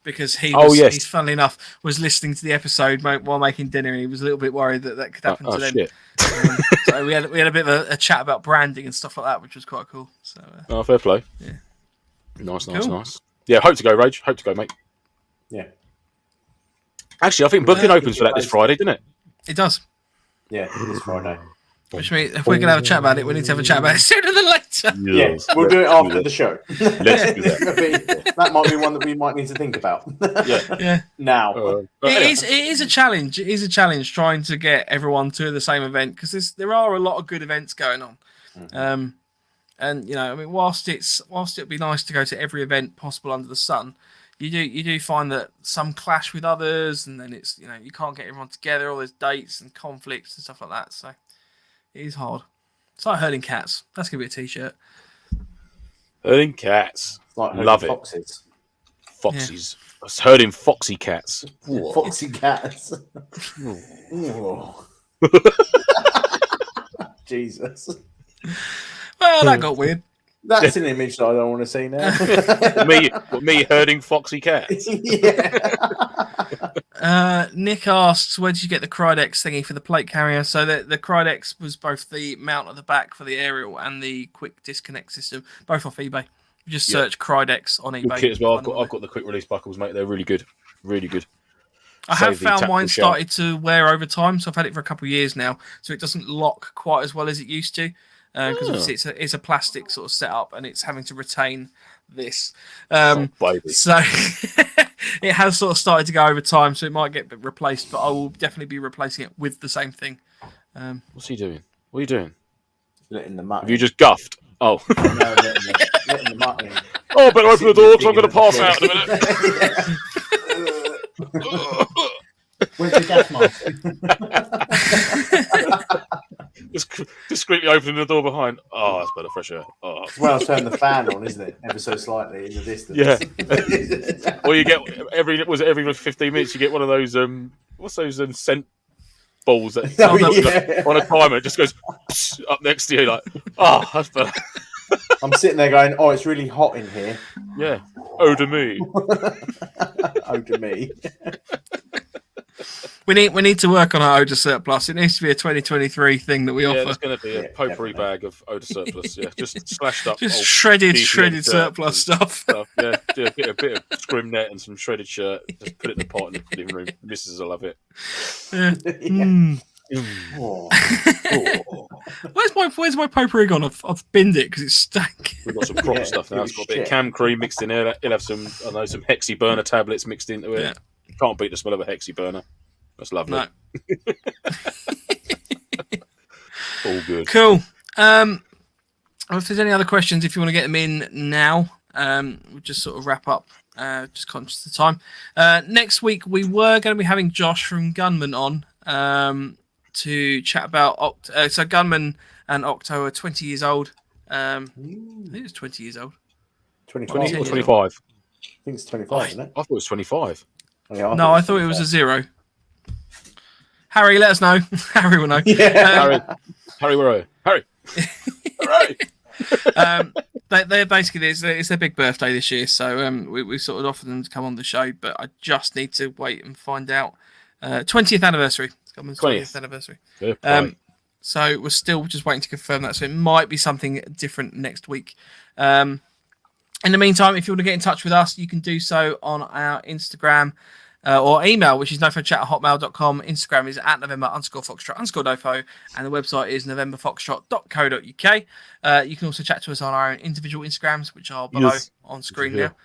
Because he's funnily enough was listening to the episode while making dinner, and he was a little bit worried that could happen to them. Shit. So we had a bit of a chat about branding and stuff like that, which was quite cool. So fair play. Yeah, nice. Yeah, hope to go, Rage. Hope to go, mate. Yeah. Actually, I think booking opens for that this Friday, didn't it? It does. Yeah, this Friday. Which means if we're going to have a chat about it, we need to have a chat about it sooner than later. Yes, we'll do it after the show. Let's do that. That might be one that we might need to think about. Yeah. Now. It is a challenge. It is a challenge trying to get everyone to the same event because there are a lot of good events going on. Mm-hmm. And I mean, whilst it'd be nice to go to every event possible under the sun, you do find that some clash with others, and then it's you can't get everyone together. All there's dates and conflicts and stuff like that. So it is hard. It's like herding cats. That's gonna be a t-shirt. Herding cats. Like love it. Foxes. Foxies. Yeah. I was herding foxy cats. Foxy cats. Jesus. Well, that got weird. That's an image that I don't want to see now. me herding foxy cats. Yeah. Nick asks, where did you get the Krydex thingy for the plate carrier? So the Krydex was both the mount at the back for the aerial and the quick disconnect system, both off eBay. You just search Krydex on eBay. Kit as well. I've got the quick release buckles, mate. They're really good. Really good. I have found mine started to wear over time, so I've had it for a couple of years now, so it doesn't lock quite as well as it used to. Because obviously it's a plastic sort of setup and it's having to retain this. So it has sort of started to go over time, so it might get replaced, but I will definitely be replacing it with the same thing. What's he doing? What are you doing? Letting the mutt. Have you just guffed? Oh. No, letting the mutt in. Oh, I better open the door because I'm going to pass out in a minute. Where's the gas mask? Just discreetly opening the door behind. Oh, that's better, fresh air. Oh. Well, turn the fan on, isn't it? Ever so slightly in the distance. Yeah. Or you get every 15 minutes you get one of those what's those scent balls that on a timer it just goes up next to you like that's better. I'm sitting there going, oh, it's really hot in here. Yeah. Oh to me. Oh to me. We need to work on our Odor Surplus. It needs to be a 2023 thing that we offer. Yeah, there's going to be a potpourri bag of Odor Surplus. Yeah, just slashed up. Just shredded surplus stuff. Yeah, do a bit of scrim net and some shredded shirt. Just put it in the pot in the living room. Mrs. will love it. Yeah. Where's my potpourri gone? I've binned it because it's stank. We've got some proper stuff now. It's got a bit of cam cream mixed in there. He'll have some hexy burner tablets mixed into it. Yeah. You can't beat the smell of a hexy burner. That's lovely. No. All good. Cool. If there's any other questions, if you want to get them in now, we'll just sort of wrap up. Just conscious of the time. Next week, we were going to be having Josh from Gunman on to chat about so Gunman and Octo are 20 years old. I think it's 20 years old. 25. Or 25? I think it's 25, isn't it? I thought it was 25. No, I thought it was a 0. Harry, let us know. Harry will know. Yeah. Harry, where are you? Harry. Harry. They're basically it's their big birthday this year, so we sort of offered them to come on the show, but I just need to wait and find out. 20th anniversary. It's Gunman's 20th anniversary. So we're still just waiting to confirm that. So it might be something different next week. In the meantime, if you want to get in touch with us, you can do so on our Instagram or email, which is nofochat@hotmail.com. Instagram is @November_Foxtrot_NoFo, and the website is novemberfoxtrot.co.uk. You can also chat to us on our own individual Instagrams, which are below on screen now.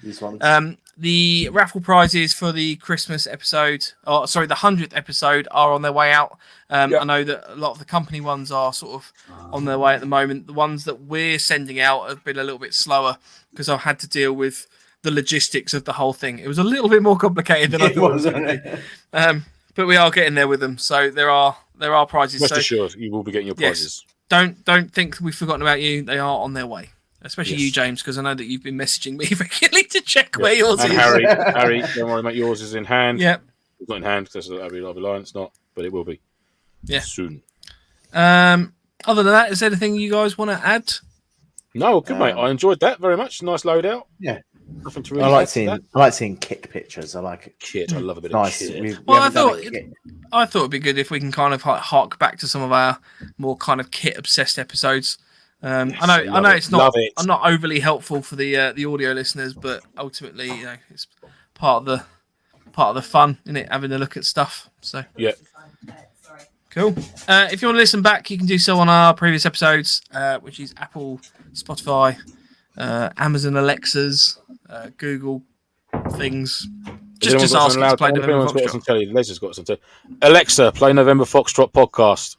The raffle prizes for the Christmas episode, the 100th episode, are on their way out. I know that a lot of the company ones are sort of on their way at the moment. The ones that we're sending out have been a little bit slower because I've had to deal with the logistics of the whole thing. It was a little bit more complicated than I thought it was going to be. But we are getting there with them. So there are prizes. Rest assured, you will be getting your prizes. Yes, don't think we've forgotten about you. They are on their way. Especially you, James, because I know that you've been messaging me regularly to check where yours is. Harry, don't worry, mate. Yours is in hand. Yeah. It's not in hand because I'll be lying. It's not, but it will be. Yeah. Soon. Other than that, is there anything you guys want to add? No, good mate. I enjoyed that very much. Nice loadout. Yeah. Nothing to really I like seeing kit pictures. I like it. Kit. I love a bit Nice. of kit. I thought it'd be good if we can kind of hark back to some of our more kind of kit obsessed episodes. I know it's not. I'm not overly helpful for the audio listeners, but ultimately, it's part of the fun, isn't it? Having a look at stuff. So yeah. Cool. If you want to listen back, you can do so on our previous episodes, which is Apple, Spotify, Amazon Alexas, Google things. Just ask it to play November Foxtrot. Les has got some telly. Alexa, play November Foxtrot podcast.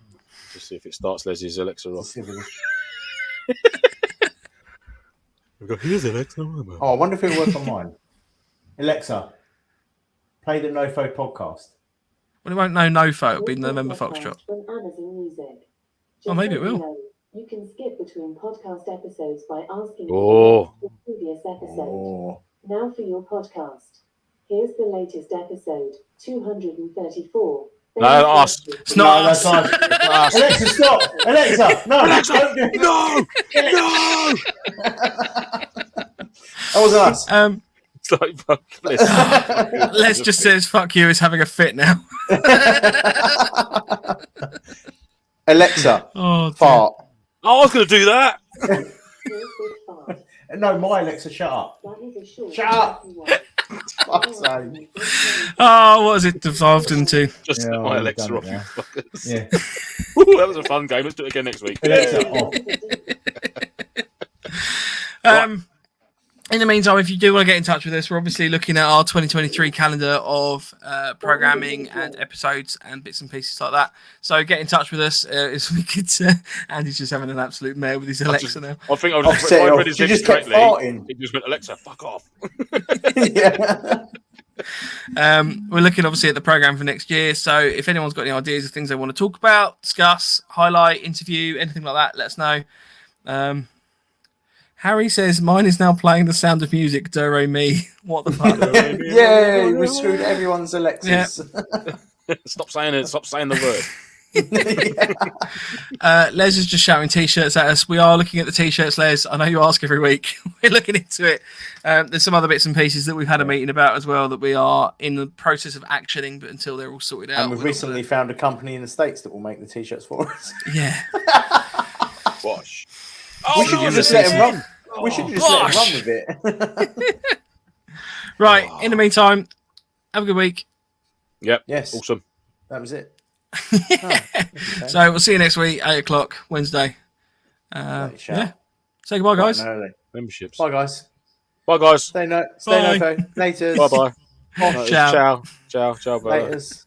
Just see if it starts Leslie's Alexa off. We've got here's Alexa. Oh, I wonder if it'll work on mine. Alexa, play the NoFo podcast. Well, it won't know NoFo. It'll be November Foxtrot. Oh, maybe it will. You can skip between podcast episodes by asking the previous episode. Now for your podcast. Here's the latest episode, 234. No, us. It's not us. Us. Alexa, stop! Alexa, no! Alexa, don't do it. no! No! That was us. It's like, fuck, Les just says, fuck you, is having a fit now. Alexa, fart. Oh, I was going to do that. No, my Alexa, shut up. Shut up. Fuck's sake. Oh, what has it devolved into? Just my Alexa off, you fuckers. Yeah. Ooh, that was a fun game. Let's do it again next week. Alexa, off. In the meantime, if you do want to get in touch with us, we're obviously looking at our 2023 calendar of programming and episodes and bits and pieces like that. So get in touch with us. If we could, Andy's just having an absolute mare with his Alexa now. I think I was read his lips correctly. He just went, Alexa, fuck off. Yeah. We're looking obviously at the program for next year. So if anyone's got any ideas of things they want to talk about, discuss, highlight, interview, anything like that, let us know. Harry says, mine is now playing The Sound of Music, Do Re Mi. What the fuck? Yeah, we screwed everyone's Alexas. Yeah. Stop saying it. Stop saying the word. Les is just shouting T-shirts at us. We are looking at the T-shirts, Les. I know you ask every week. We're looking into it. There's some other bits and pieces that we've had a meeting about as well that we are in the process of actioning, but until they're all sorted out. And we've recently found a company in the States that will make the T-shirts for us. Yeah. Wash. We should just let him run. We should just let him run with it. Right. In the meantime, have a good week. Yep. Yes. Awesome. That was it. So we'll see you next week, 8 o'clock, Wednesday. Yeah. Say goodbye, guys. Memberships. Bye, guys. Bye, guys. Stay no. Later. Bye-bye. Ciao. Ciao. Ciao. Ciao. Bye. Laters.